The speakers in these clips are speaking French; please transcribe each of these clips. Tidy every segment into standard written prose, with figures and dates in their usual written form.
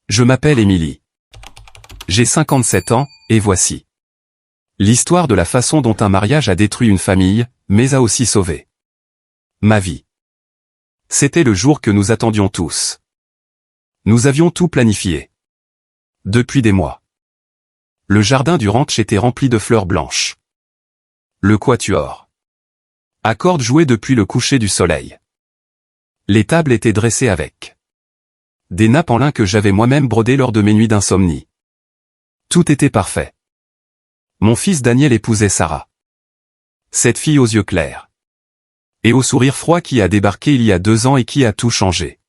Je m'appelle Émilie. J'ai 57 ans, et voici l'histoire de la façon dont un mariage a détruit une famille, mais a aussi sauvé ma vie. C'était le jour que nous attendions tous. Nous avions tout planifié. Depuis des mois. Le jardin du ranch était rempli de fleurs blanches. Le quatuor à cordes jouait depuis le coucher du soleil. Les tables étaient dressées avec des nappes en lin que j'avais moi-même brodées lors de mes nuits d'insomnie. Tout était parfait. Mon fils Daniel épousait Sarah. Cette fille aux yeux clairs et au sourire froid qui a débarqué il y a 2 ans et qui a tout changé.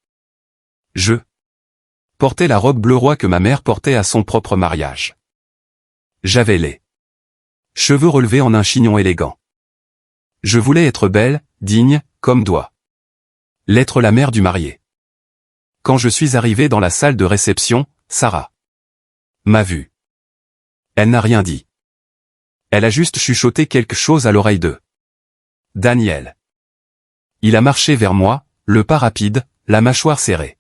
Je portais la robe bleu roi que ma mère portait à son propre mariage. J'avais les cheveux relevés en un chignon élégant. Je voulais être belle, digne, comme doit l'être la mère du marié. Quand je suis arrivé dans la salle de réception, Sarah m'a vu. Elle n'a rien dit. Elle a juste chuchoté quelque chose à l'oreille de Daniel. Il a marché vers moi, le pas rapide, la mâchoire serrée.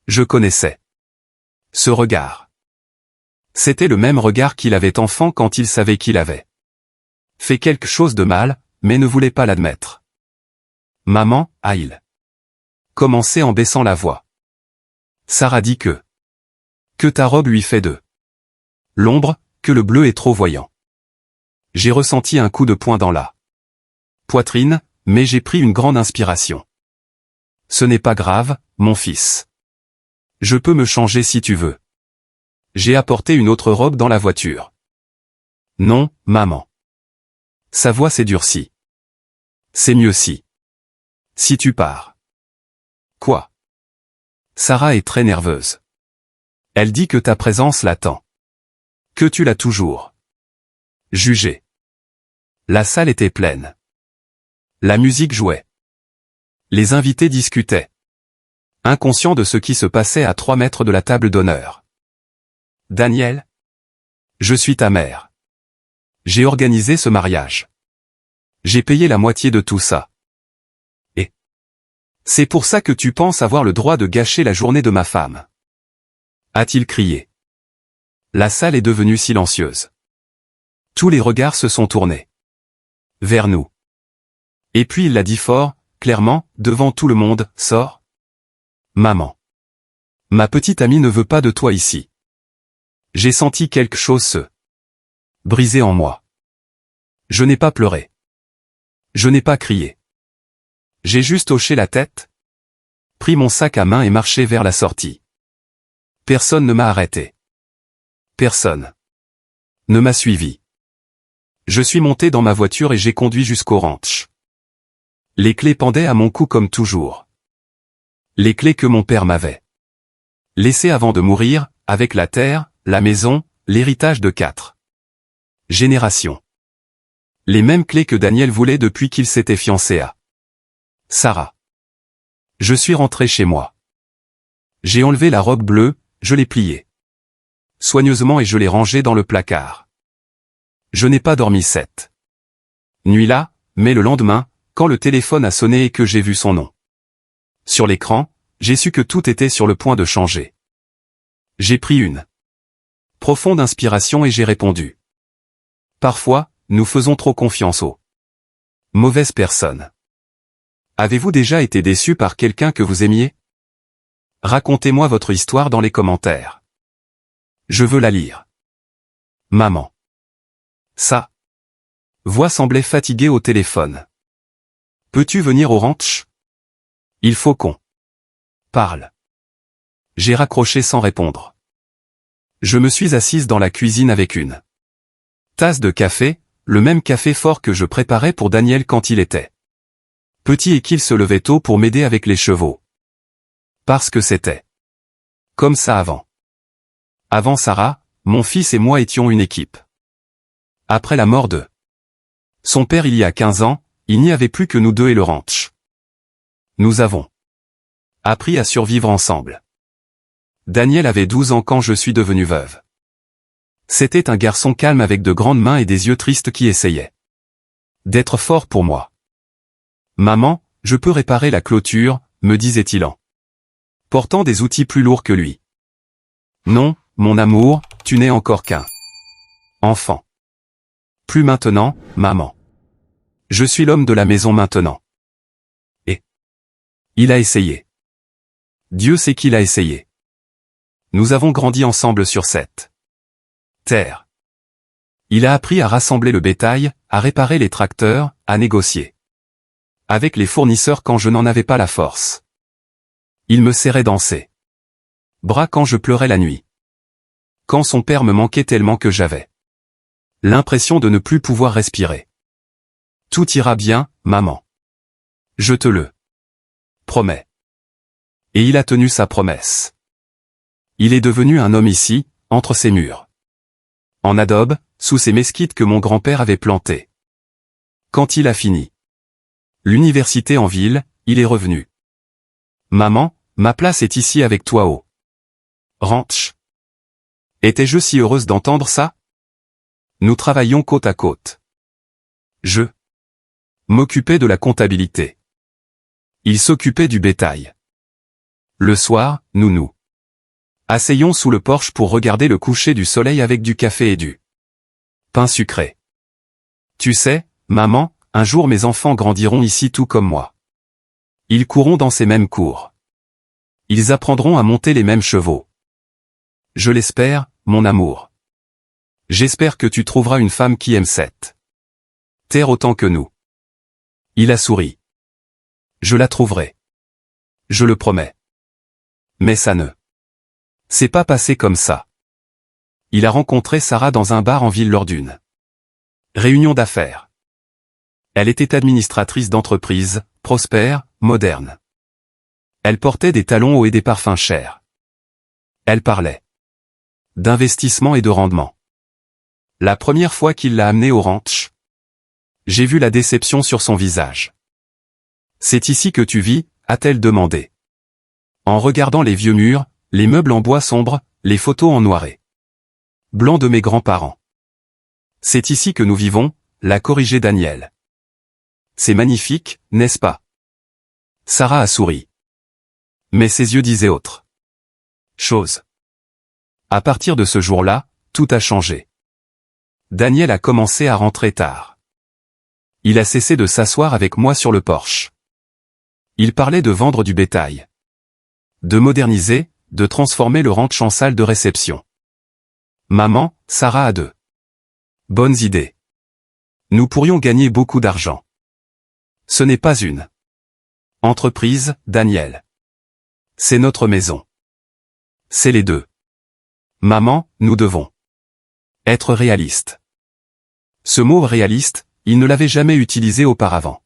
Je connaissais ce regard. C'était le même regard qu'il avait enfant quand il savait qu'il avait fait quelque chose de mal, mais ne voulait pas l'admettre. Maman, a il commencé en baissant la voix. Sarah dit que ta robe lui fait de l'ombre, que le bleu est trop voyant. J'ai ressenti un coup de poing dans la poitrine, mais j'ai pris une grande inspiration. Ce n'est pas grave, mon fils. Je peux me changer si tu veux. J'ai apporté une autre robe dans la voiture. Non, maman. Sa voix s'est durcie. C'est mieux si tu pars. Quoi? Sarah est très nerveuse. Elle dit que ta présence l'attend. Que tu l'as toujours jugée. La salle était pleine. La musique jouait. Les invités discutaient. Inconscients de ce qui se passait à 3 mètres de la table d'honneur. Daniel? Je suis ta mère. J'ai organisé ce mariage. J'ai payé la moitié de tout ça. Et c'est pour ça que tu penses avoir le droit de gâcher la journée de ma femme? A-t-il crié. La salle est devenue silencieuse. Tous les regards se sont tournés vers nous. Et puis il l'a dit fort, clairement, devant tout le monde, sors. Maman. Ma petite amie ne veut pas de toi ici. J'ai senti quelque chose se briser en moi. Je n'ai pas pleuré. Je n'ai pas crié. J'ai juste hoché la tête, pris mon sac à main et marché vers la sortie. Personne ne m'a arrêté. Personne ne m'a suivi. Je suis monté dans ma voiture et j'ai conduit jusqu'au ranch. Les clés pendaient à mon cou comme toujours. Les clés que mon père m'avait laissées avant de mourir, avec la terre, la maison, l'héritage de 4 générations. Les mêmes clés que Daniel voulait depuis qu'il s'était fiancé à Sarah. Je suis rentré chez moi. J'ai enlevé la robe bleue, je l'ai pliée soigneusement et je l'ai rangée dans le placard. Je n'ai pas dormi cette nuit-là, mais le lendemain, quand le téléphone a sonné et que j'ai vu son nom sur l'écran, j'ai su que tout était sur le point de changer. J'ai pris une profonde inspiration et j'ai répondu. Parfois, nous faisons trop confiance aux mauvaises personnes. Avez-vous déjà été déçu par quelqu'un que vous aimiez? Racontez-moi votre histoire dans les commentaires. Je veux la lire. Maman. Sa voix semblait fatiguée au téléphone. Peux-tu venir au ranch? Il faut qu'on parle. J'ai raccroché sans répondre. Je me suis assise dans la cuisine avec une tasse de café, le même café fort que je préparais pour Daniel quand il était petit et qu'il se levait tôt pour m'aider avec les chevaux. Parce que c'était comme ça avant. Avant Sarah, mon fils et moi étions une équipe. Après la mort de son père il y a 15 ans, il n'y avait plus que nous deux et le ranch. Nous avons appris à survivre ensemble. Daniel avait 12 ans quand je suis devenue veuve. C'était un garçon calme avec de grandes mains et des yeux tristes qui essayaient d'être fort pour moi. Maman, je peux réparer la clôture, me disait-il en portant des outils plus lourds que lui. Non, mon amour, tu n'es encore qu'un enfant. Plus maintenant, maman. Je suis l'homme de la maison maintenant. Et il a essayé. Dieu sait qu'il a essayé. Nous avons grandi ensemble sur cette terre. Il a appris à rassembler le bétail, à réparer les tracteurs, à négocier avec les fournisseurs quand je n'en avais pas la force. Il me serrait dans ses bras quand je pleurais la nuit. Quand son père me manquait tellement que j'avais l'impression de ne plus pouvoir respirer. Tout ira bien, maman. Je te le promets. Et il a tenu sa promesse. Il est devenu un homme ici, entre ces murs. En adobe, sous ces mesquites que mon grand-père avait plantées. Quand il a fini l'université en ville, il est revenu. Maman, ma place est ici avec toi au ranch. Étais-je si heureuse d'entendre ça? Nous travaillions côte à côte. Je m'occupais de la comptabilité. Il s'occupait du bétail. Le soir, nous asseyons sous le porche pour regarder le coucher du soleil avec du café et du pain sucré. Tu sais, maman, un jour mes enfants grandiront ici tout comme moi. Ils courront dans ces mêmes cours. Ils apprendront à monter les mêmes chevaux. Je l'espère, mon amour. J'espère que tu trouveras une femme qui aime cette terre autant que nous. Il a souri. Je la trouverai. Je le promets. Mais ça ne s'est pas passé comme ça. Il a rencontré Sarah dans un bar en ville lors d'une réunion d'affaires. Elle était administratrice d'entreprise, prospère, moderne. Elle portait des talons hauts et des parfums chers. Elle parlait d'investissement et de rendement. La première fois qu'il l'a amenée au ranch, j'ai vu la déception sur son visage. C'est ici que tu vis, a-t-elle demandé. En regardant les vieux murs, les meubles en bois sombre, les photos en noir et blanc de mes grands-parents. C'est ici que nous vivons, l'a corrigé Daniel. C'est magnifique, n'est-ce pas? Sarah a souri. Mais ses yeux disaient autre chose. À partir de ce jour-là, tout a changé. Daniel a commencé à rentrer tard. Il a cessé de s'asseoir avec moi sur le porche. Il parlait de vendre du bétail, de moderniser, de transformer le ranch en salle de réception. Maman, Sarah a de bonnes idées. Nous pourrions gagner beaucoup d'argent. Ce n'est pas une entreprise, Daniel. C'est notre maison. C'est les deux. Maman, nous devons être réalistes. Ce mot réaliste, il ne l'avait jamais utilisé auparavant.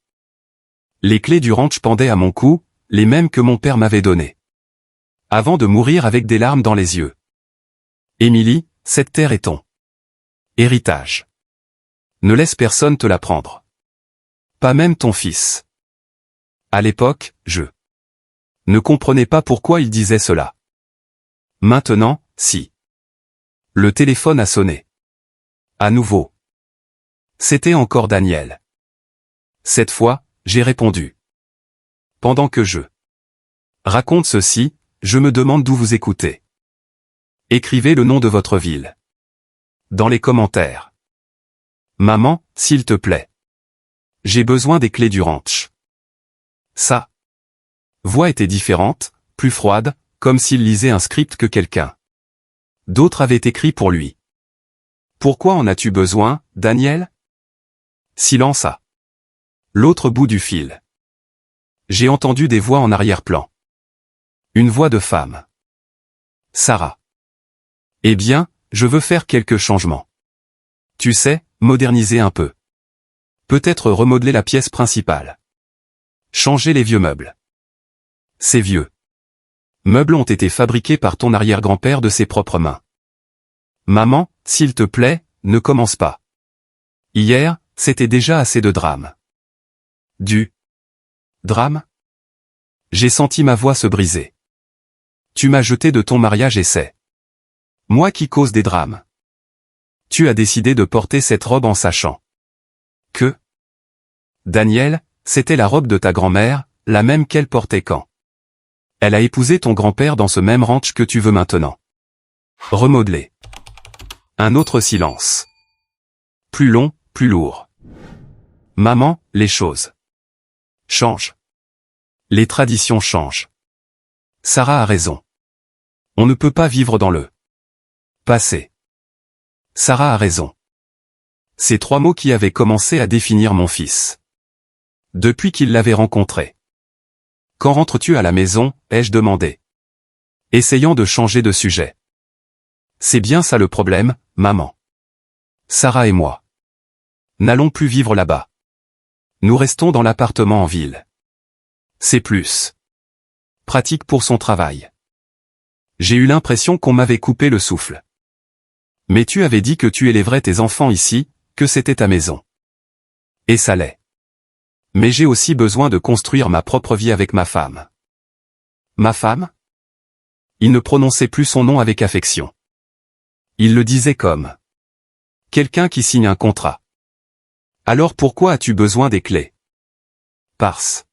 Les clés du ranch pendaient à mon cou, les mêmes que mon père m'avait données. Avant de mourir avec des larmes dans les yeux. Émilie, cette terre est ton héritage. Ne laisse personne te la prendre. Pas même ton fils. À l'époque, je ne comprenais pas pourquoi il disait cela. Maintenant, si. Le téléphone a sonné. À nouveau. C'était encore Daniel. Cette fois, j'ai répondu. Pendant que je raconte ceci, je me demande d'où vous écoutez. Écrivez le nom de votre ville. Dans les commentaires. Maman, s'il te plaît. J'ai besoin des clés du ranch. Sa voix était différente, plus froide, comme s'il lisait un script que quelqu'un d'autre avait écrit pour lui. Pourquoi en as-tu besoin, Daniel? Silence à l'autre bout du fil. J'ai entendu des voix en arrière-plan. Une voix de femme. Sarah. Eh bien, je veux faire quelques changements. Tu sais, moderniser un peu. Peut-être remodeler la pièce principale. Changer les vieux meubles. Ces vieux meubles ont été fabriqués par ton arrière-grand-père de ses propres mains. Maman, s'il te plaît, ne commence pas. Hier, c'était déjà assez de drame. Du drame? J'ai senti ma voix se briser. Tu m'as jeté de ton mariage et c'est moi qui cause des drames. Tu as décidé de porter cette robe en sachant que Daniel, c'était la robe de ta grand-mère, la même qu'elle portait quand elle a épousé ton grand-père dans ce même ranch que tu veux maintenant. Remodeler. Un autre silence. Plus long, plus lourd. Maman, les choses changent. Les traditions changent. Sarah a raison. On ne peut pas vivre dans le passé. Sarah a raison. Ces 3 mots qui avaient commencé à définir mon fils. Depuis qu'il l'avait rencontré. Quand rentres-tu à la maison, ai-je demandé. Essayant de changer de sujet. C'est bien ça le problème, maman. Sarah et moi. N'allons plus vivre là-bas. Nous restons dans l'appartement en ville. C'est plus pratique pour son travail. J'ai eu l'impression qu'on m'avait coupé le souffle. Mais tu avais dit que tu élèverais tes enfants ici, que c'était ta maison. Et ça l'est. Mais j'ai aussi besoin de construire ma propre vie avec ma femme. Ma femme? Il ne prononçait plus son nom avec affection. Il le disait comme quelqu'un qui signe un contrat. Alors pourquoi as-tu besoin des clés? Parce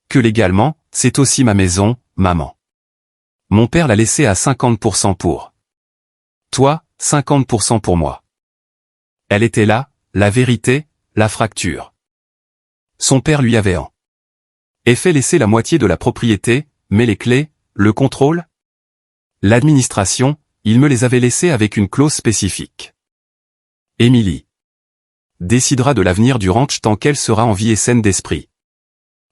que légalement, c'est aussi ma maison, maman. Mon père l'a laissé à 50% pour toi, 50% pour moi. Elle était là, la vérité, la fracture. Son père lui avait en effet laissé la moitié de la propriété, mais les clés, le contrôle, l'administration, il me les avait laissées avec une clause spécifique. Émilie décidera de l'avenir du ranch tant qu'elle sera en vie et saine d'esprit.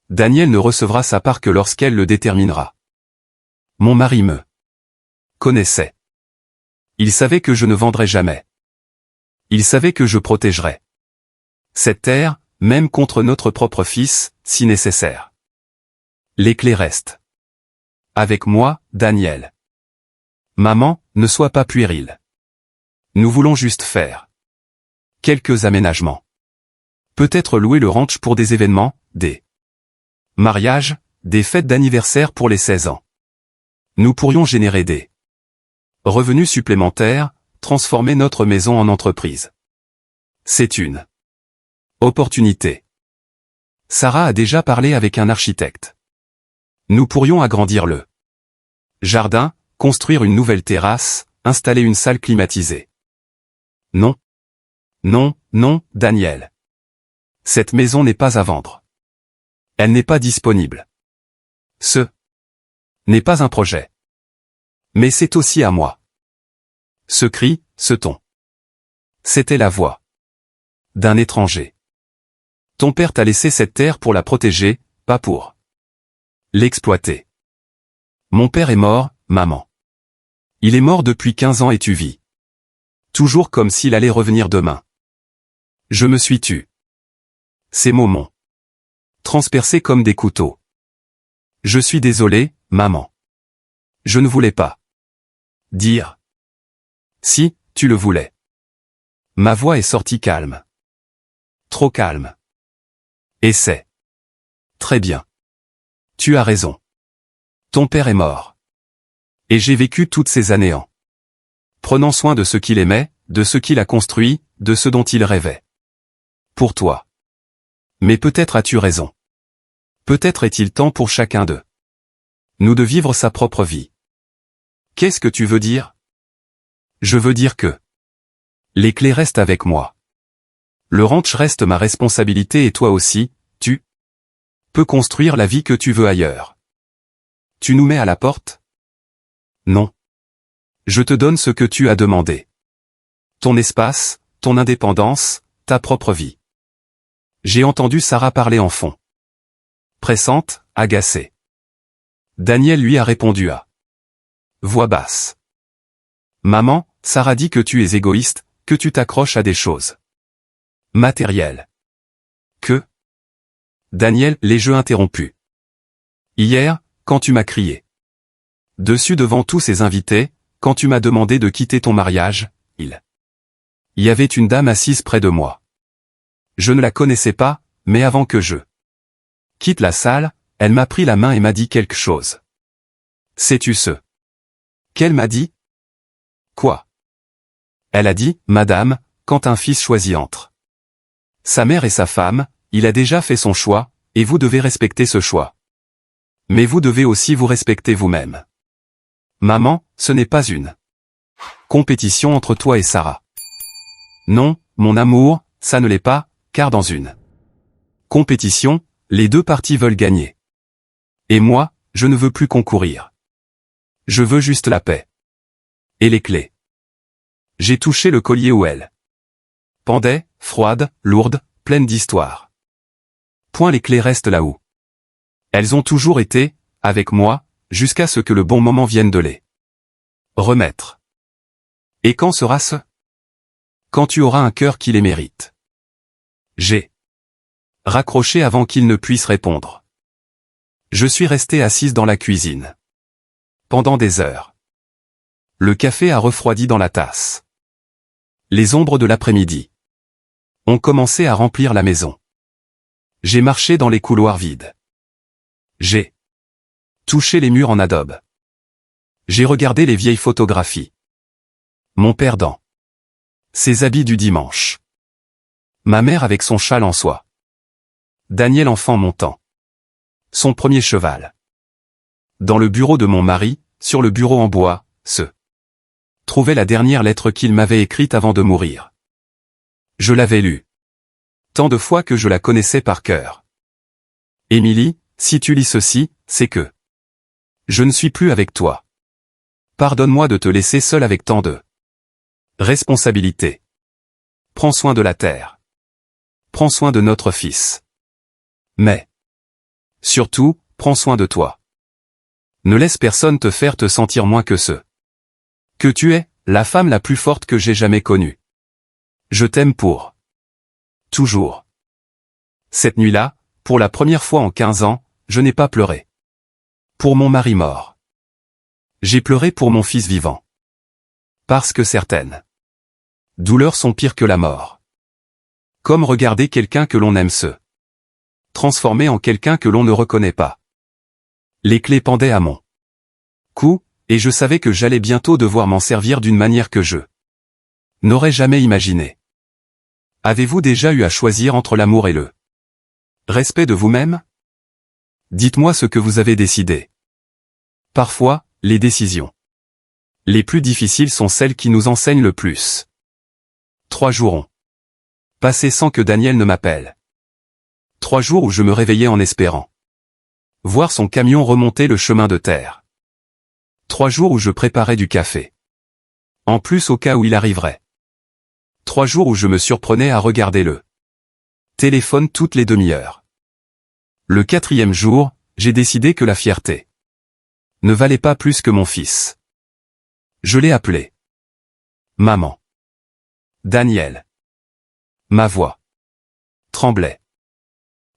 Daniel ne recevra sa part que lorsqu'elle le déterminera. Mon mari me connaissait. Il savait que je ne vendrais jamais. Il savait que je protégerais cette terre, même contre notre propre fils, si nécessaire. Les clés restent avec moi, Daniel. Maman, ne sois pas puérile. Nous voulons juste faire quelques aménagements. Peut-être louer le ranch pour des événements, des mariages, des fêtes d'anniversaire pour les 16 ans. Nous pourrions générer des revenus supplémentaires, transformer notre maison en entreprise. C'est une opportunité. Sarah a déjà parlé avec un architecte. Nous pourrions agrandir le jardin, construire une nouvelle terrasse, installer une salle climatisée. Non. Non, non, Daniel. Cette maison n'est pas à vendre. Elle n'est pas disponible. Ce n'est pas un projet. Mais c'est aussi à moi. Ce cri, ce ton. C'était la voix d'un étranger. Ton père t'a laissé cette terre pour la protéger, pas pour l'exploiter. Mon père est mort, maman. Il est mort depuis 15 ans et tu vis toujours comme s'il allait revenir demain. Je me suis tu. Ces mots m'ont transpercé comme des couteaux. Je suis désolé, maman. Je ne voulais pas dire. Si, tu le voulais. Ma voix est sortie calme. Trop calme. Et c'est très bien. Tu as raison. Ton père est mort. Et j'ai vécu toutes ces années en prenant soin de ce qu'il aimait, de ce qu'il a construit, de ce dont il rêvait. Pour toi. Mais peut-être as-tu raison. Peut-être est-il temps pour chacun d'eux nous de vivre sa propre vie. Qu'est-ce que tu veux dire? Je veux dire que les clés restent avec moi. Le ranch reste ma responsabilité et toi aussi, tu peux construire la vie que tu veux ailleurs. Tu nous mets à la porte? Non. Je te donne ce que tu as demandé. Ton espace, ton indépendance, ta propre vie. J'ai entendu Sarah parler en fond. Pressante, agacée. Daniel lui a répondu à voix basse. Maman, Sarah dit que tu es égoïste, que tu t'accroches à des choses matérielles. Que? Daniel, les jeux interrompus. Hier, quand tu m'as crié dessus devant tous ces invités, quand tu m'as demandé de quitter ton mariage, il y avait une dame assise près de moi. Je ne la connaissais pas, mais avant que je quitte la salle, elle m'a pris la main et m'a dit quelque chose. Sais-tu ce qu'elle m'a dit? Quoi? Elle a dit, Madame, quand un fils choisit entre sa mère et sa femme, il a déjà fait son choix, et vous devez respecter ce choix. Mais vous devez aussi vous respecter vous-même. Maman, ce n'est pas une Compétition entre toi et Sarah. Non, mon amour, ça ne l'est pas, car dans une compétition, les deux parties veulent gagner. Et moi, je ne veux plus concourir. Je veux juste la paix. Et les clés. J'ai touché le collier où elle pendait, froide, lourde, pleine d'histoire. Point, les clés restent là-haut. Elles ont toujours été, avec moi, jusqu'à ce que le bon moment vienne de les remettre. Et quand sera-ce? Quand tu auras un cœur qui les mérite. J'ai raccroché avant qu'il ne puisse répondre. Je suis restée assise dans la cuisine. Pendant des heures. Le café a refroidi dans la tasse. Les ombres de l'après-midi ont commencé à remplir la maison. J'ai marché dans les couloirs vides. J'ai touché les murs en adobe. J'ai regardé les vieilles photographies. Mon père dans ses habits du dimanche. Ma mère avec son châle en soie. Daniel enfant montant son premier cheval. Dans le bureau de mon mari, sur le bureau en bois, se trouvait la dernière lettre qu'il m'avait écrite avant de mourir. Je l'avais lue tant de fois que je la connaissais par cœur. Émilie, si tu lis ceci, c'est que je ne suis plus avec toi. Pardonne-moi de te laisser seule avec tant de responsabilités. Prends soin de la terre. Prends soin de notre fils. Mais surtout, prends soin de toi. Ne laisse personne te faire te sentir moins que ce que tu es, la femme la plus forte que j'ai jamais connue. Je t'aime pour toujours. Cette nuit-là, pour la première fois en 15 ans, je n'ai pas pleuré pour mon mari mort. J'ai pleuré pour mon fils vivant. Parce que certaines douleurs sont pires que la mort. Comme regarder quelqu'un que l'on aime se transformer en quelqu'un que l'on ne reconnaît pas. Les clés pendaient à mon cou, et je savais que j'allais bientôt devoir m'en servir d'une manière que je n'aurais jamais imaginée. Avez-vous déjà eu à choisir entre l'amour et le respect de vous-même? Dites-moi ce que vous avez décidé. Parfois, les décisions les plus difficiles sont celles qui nous enseignent le plus. 3 jours ont passé sans que Daniel ne m'appelle. 3 jours où je me réveillais en espérant voir son camion remonter le chemin de terre. 3 jours où je préparais du café. En plus au cas où il arriverait. 3 jours où je me surprenais à regarder le téléphone toutes les demi-heures. Le 4e jour, j'ai décidé que la fierté ne valait pas plus que mon fils. Je l'ai appelé maman. Daniel. Ma voix tremblait.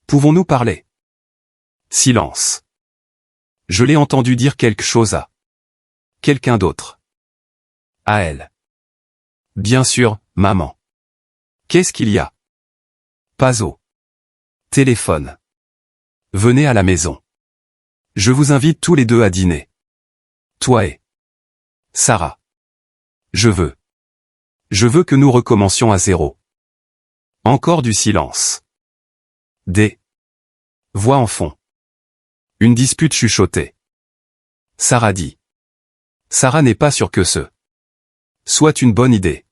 Pouvons-nous parler? Silence. Je l'ai entendu dire quelque chose à quelqu'un d'autre. À elle. Bien sûr, maman. Qu'est-ce qu'il y a? Pas au téléphone. Venez à la maison. Je vous invite tous les deux à dîner. Toi et Sarah. Je veux que nous recommencions à zéro. Encore du silence. Des voix en fond. Une dispute chuchotée. Sarah dit. Sarah n'est pas sûre que ce soit une bonne idée.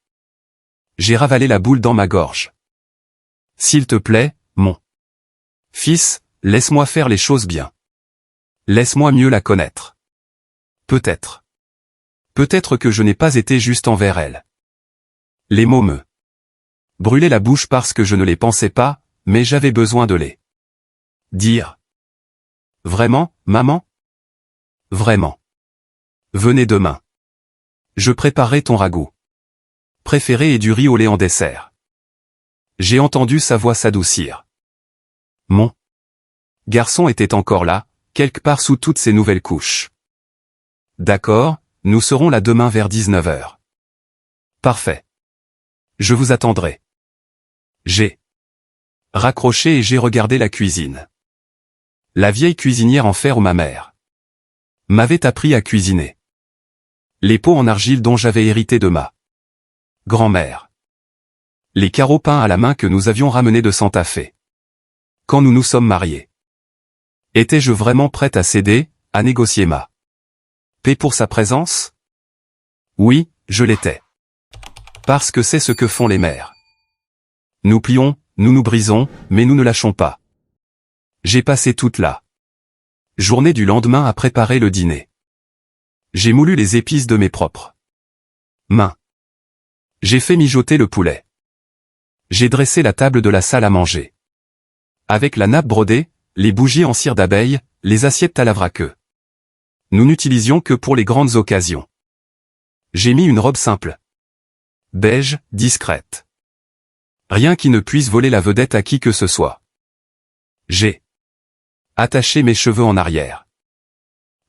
J'ai ravalé la boule dans ma gorge. S'il te plaît, mon fils, laisse-moi faire les choses bien. Laisse-moi mieux la connaître. Peut-être. Peut-être que je n'ai pas été juste envers elle. Les mots me brûlaient la bouche parce que je ne les pensais pas, mais j'avais besoin de les dire. Vraiment, maman? Vraiment. Venez demain. Je préparerai ton ragoût préféré et du riz au lait en dessert. J'ai entendu sa voix s'adoucir. Mon garçon était encore là, quelque part sous toutes ces nouvelles couches. D'accord, nous serons là demain vers 19h. Parfait. Je vous attendrai. J'ai raccroché et j'ai regardé la cuisine. La vieille cuisinière en fer où ma mère m'avait appris à cuisiner. Les pots en argile dont j'avais hérité de ma grand-mère. Les carreaux peints à la main que nous avions ramenés de Santa Fe. Quand nous nous sommes mariés. Étais-je vraiment prête à céder, à négocier ma paix pour sa présence? Oui, je l'étais. Parce que c'est ce que font les mères. Nous plions, nous nous brisons, mais nous ne lâchons pas. J'ai passé toute la journée du lendemain à préparer le dîner. J'ai moulu les épices de mes propres mains. J'ai fait mijoter le poulet. J'ai dressé la table de la salle à manger. Avec la nappe brodée, les bougies en cire d'abeille, les assiettes à la vraque. Nous n'utilisions que pour les grandes occasions. J'ai mis une robe simple. Beige, discrète. Rien qui ne puisse voler la vedette à qui que ce soit. J'ai attaché mes cheveux en arrière.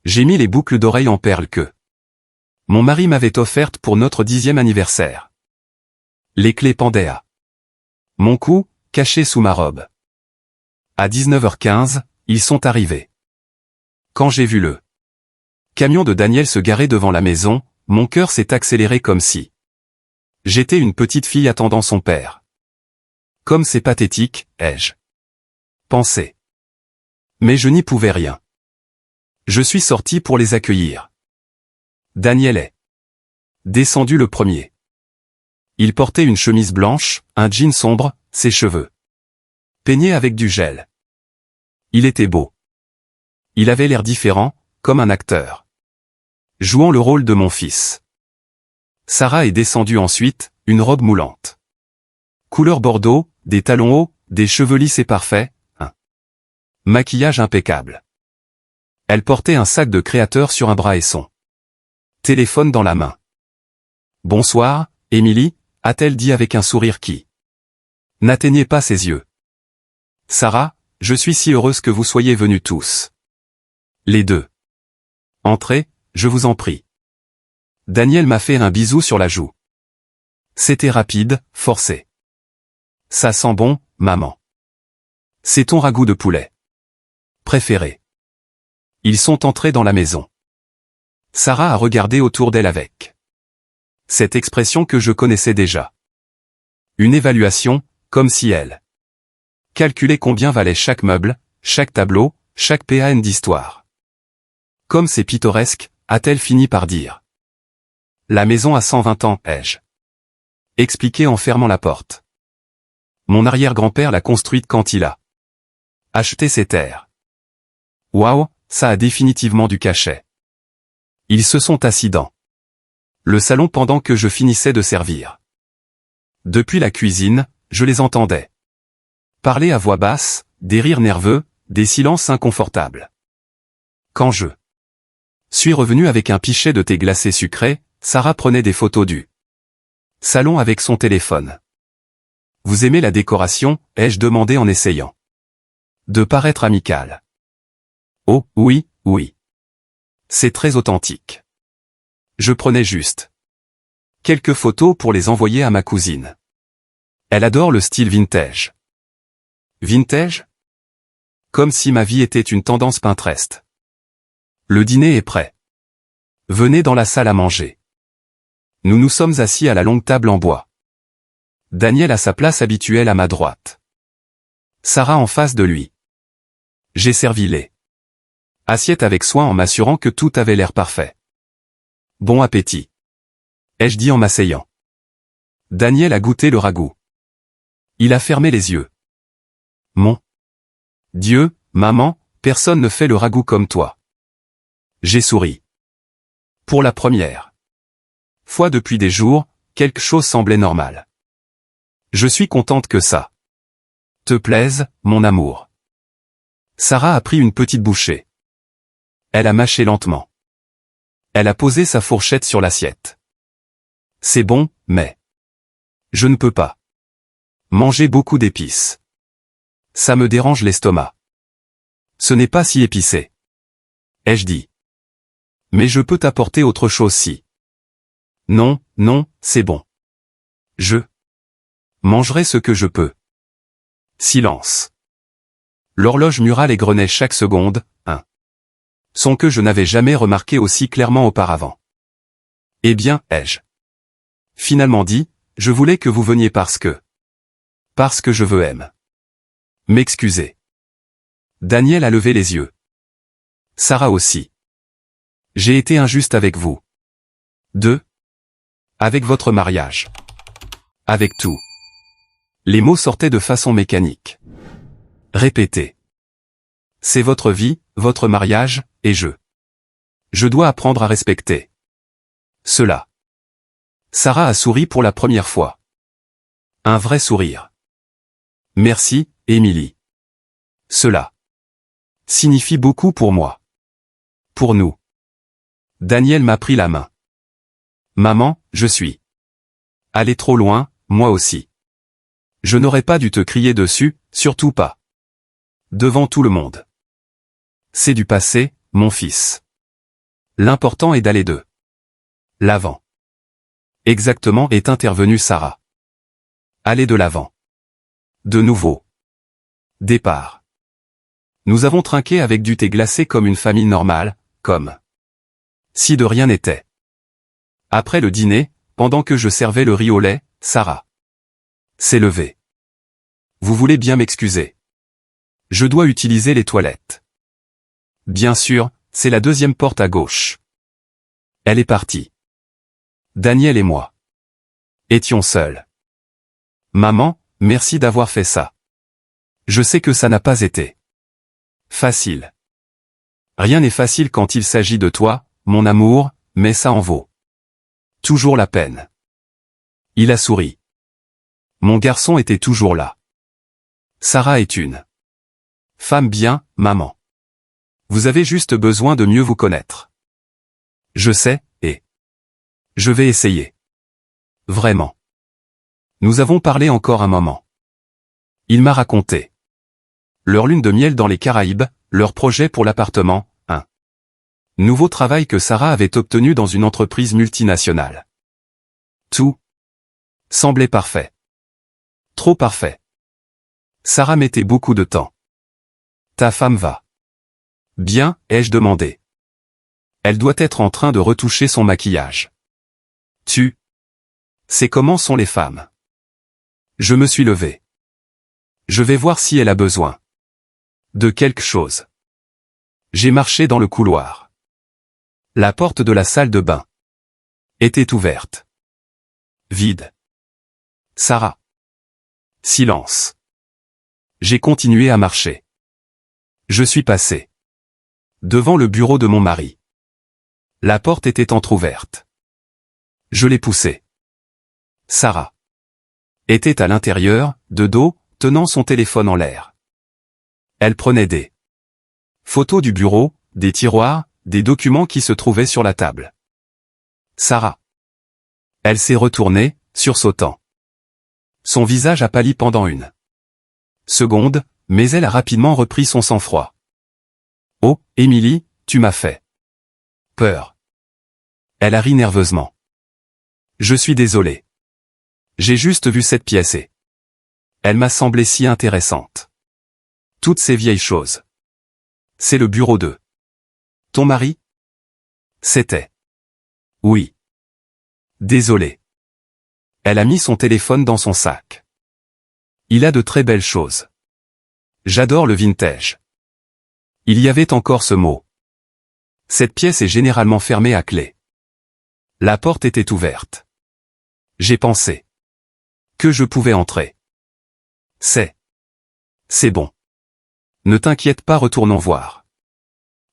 J'ai mis les boucles d'oreilles en perles que mon mari m'avait offertes pour notre 10e anniversaire. Les clés pendaient à mon cou, cachées sous ma robe. À 19h15, ils sont arrivés. Quand j'ai vu le camion de Daniel se garer devant la maison, mon cœur s'est accéléré comme si j'étais une petite fille attendant son père. Comme c'est pathétique, ai-je pensé. Mais je n'y pouvais rien. Je suis sorti pour les accueillir. Daniel est descendu le premier. Il portait une chemise blanche, un jean sombre, ses cheveux peignés avec du gel. Il était beau. Il avait l'air différent, comme un acteur jouant le rôle de mon fils. Sarah est descendue ensuite, une robe moulante. Couleur bordeaux, des talons hauts, des cheveux lisses et parfaits, un maquillage impeccable. Elle portait un sac de créateur sur un bras et son téléphone dans la main. « Bonsoir, Émilie », a-t-elle dit avec un sourire qui n'atteignait pas ses yeux. « Sarah, je suis si heureuse que vous soyez venus tous. » Les deux. « Entrez, je vous en prie. » Daniel m'a fait un bisou sur la joue. C'était rapide, forcé. « Ça sent bon, maman. C'est ton ragoût de poulet préféré. » Ils sont entrés dans la maison. Sarah a regardé autour d'elle avec cette expression que je connaissais déjà. Une évaluation, comme si elle calculait combien valait chaque meuble, chaque tableau, chaque pan d'histoire. Comme c'est pittoresque, a-t-elle fini par dire. La maison a 120 ans, ai-je expliqué en fermant la porte. Mon arrière-grand-père l'a construite quand il a acheté ses terres. Waouh, ça a définitivement du cachet. Ils se sont assis dans le salon pendant que je finissais de servir. Depuis la cuisine, je les entendais parler à voix basse, des rires nerveux, des silences inconfortables. Quand je suis revenu avec un pichet de thé glacé sucré, Sarah prenait des photos du salon avec son téléphone. « Vous aimez la décoration ?» ai-je demandé en essayant de paraître amical. « Oh, oui, oui. C'est très authentique. » Je prenais juste quelques photos pour les envoyer à ma cousine. Elle adore le style vintage. Vintage? Comme si ma vie était une tendance Pinterest. Le dîner est prêt. Venez dans la salle à manger. Nous nous sommes assis à la longue table en bois. Daniel a sa place habituelle à ma droite. Sarah en face de lui. J'ai servi les assiettes avec soin en m'assurant que tout avait l'air parfait. Bon appétit, ai-je dit en m'asseyant. Daniel a goûté le ragoût. Il a fermé les yeux. Mon Dieu, maman, personne ne fait le ragoût comme toi. J'ai souri. Pour la première fois depuis des jours, quelque chose semblait normal. Je suis contente que ça te plaise, mon amour. Sarah a pris une petite bouchée. Elle a mâché lentement. Elle a posé sa fourchette sur l'assiette. C'est bon, mais je ne peux pas manger beaucoup d'épices. Ça me dérange l'estomac. Ce n'est pas si épicé, ai-je dit. Mais je peux t'apporter autre chose si. Non, non, c'est bon. Je mangerai ce que je peux. Silence. L'horloge murale égrenait chaque seconde, un son que je n'avais jamais remarqué aussi clairement auparavant. Eh bien, ai-je finalement dit, je voulais que vous veniez parce que je veux aime. M'excuser. Daniel a levé les yeux. Sarah aussi. J'ai été injuste avec vous. Deux. Avec votre mariage. Avec tout. Les mots sortaient de façon mécanique. Répétez. C'est votre vie, votre mariage, et je dois apprendre à respecter cela. Sarah a souri pour la première fois. Un vrai sourire. Merci, Émilie. Cela signifie beaucoup pour moi. Pour nous. Daniel m'a pris la main. Maman, je suis allé trop loin, moi aussi. Je n'aurais pas dû te crier dessus, surtout pas. Devant tout le monde. C'est du passé, mon fils. L'important est d'aller de l'avant. Exactement, est intervenue Sarah. Aller de l'avant. De nouveau. Départ. Nous avons trinqué avec du thé glacé comme une famille normale, comme si de rien n'était. Après le dîner, pendant que je servais le riz au lait, Sarah s'est levée. Vous voulez bien m'excuser. Je dois utiliser les toilettes. Bien sûr, c'est la deuxième porte à gauche. Elle est partie. Daniel et moi étions seuls. Maman, merci d'avoir fait ça. Je sais que ça n'a pas été facile. Rien n'est facile quand il s'agit de toi, mon amour, mais ça en vaut toujours la peine. Il a souri. Mon garçon était toujours là. Sarah est une femme bien, maman. Vous avez juste besoin de mieux vous connaître. Je sais, et je vais essayer. Vraiment. Nous avons parlé encore un moment. Il m'a raconté leur lune de miel dans les Caraïbes, leur projet pour l'appartement, un nouveau travail que Sarah avait obtenu dans une entreprise multinationale. Tout semblait parfait. Trop parfait. Sarah mettait beaucoup de temps. Ta femme va bien, ai-je demandé. Elle doit être en train de retoucher son maquillage. Tu sais comment sont les femmes. Je me suis levé. Je vais voir si elle a besoin de quelque chose. J'ai marché dans le couloir. La porte de la salle de bain était ouverte. Vide. Sarah. Silence. J'ai continué à marcher. Je suis passé devant le bureau de mon mari. La porte était entr'ouverte. Je l'ai poussée. Sarah était à l'intérieur, de dos, tenant son téléphone en l'air. Elle prenait des photos du bureau, des tiroirs, des documents qui se trouvaient sur la table. Sarah. Elle s'est retournée, sursautant. Son visage a pâli pendant une seconde, mais elle a rapidement repris son sang-froid. Oh, Émilie, tu m'as fait peur. Elle a ri nerveusement. Je suis désolé. J'ai juste vu cette pièce et elle m'a semblé si intéressante. Toutes ces vieilles choses. C'est le bureau de ton mari? C'était. Oui. Désolé. Elle a mis son téléphone dans son sac. Il a de très belles choses. J'adore le vintage. Il y avait encore ce mot. Cette pièce est généralement fermée à clé. La porte était ouverte. J'ai pensé que je pouvais entrer. C'est bon. Ne t'inquiète pas, retournons voir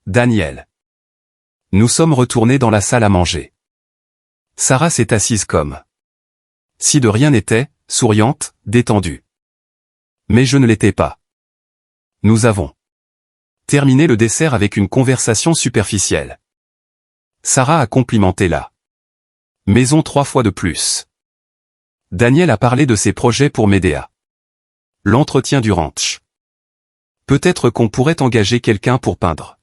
Daniel. Nous sommes retournés dans la salle à manger. Sarah s'est assise comme si de rien n'était, souriante, détendue. Mais je ne l'étais pas. Nous avons terminé le dessert avec une conversation superficielle. Sarah a complimenté la maison 3 fois de plus. Daniel a parlé de ses projets pour m'aider à l'entretien du ranch. Peut-être qu'on pourrait engager quelqu'un pour peindre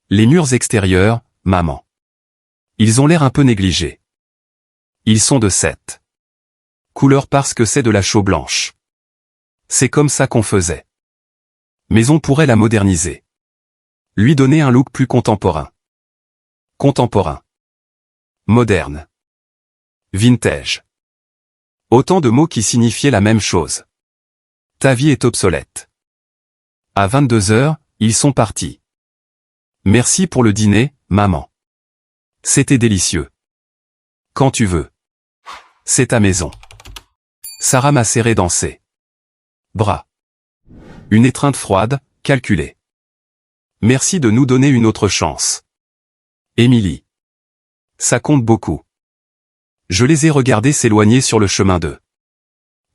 les murs extérieurs, maman. Ils ont l'air un peu négligés. Ils sont de cette couleur parce que c'est de la chaux blanche. C'est comme ça qu'on faisait. Mais on pourrait la moderniser. Lui donner un look plus contemporain. Contemporain. Moderne. Vintage. Autant de mots qui signifiaient la même chose. Ta vie est obsolète. À 22 heures, ils sont partis. Merci pour le dîner, maman. C'était délicieux. Quand tu veux. C'est ta maison. Sarah m'a serré dans ses bras. Une étreinte froide, calculée. Merci de nous donner une autre chance. Émilie. Ça compte beaucoup. Je les ai regardés s'éloigner sur le chemin de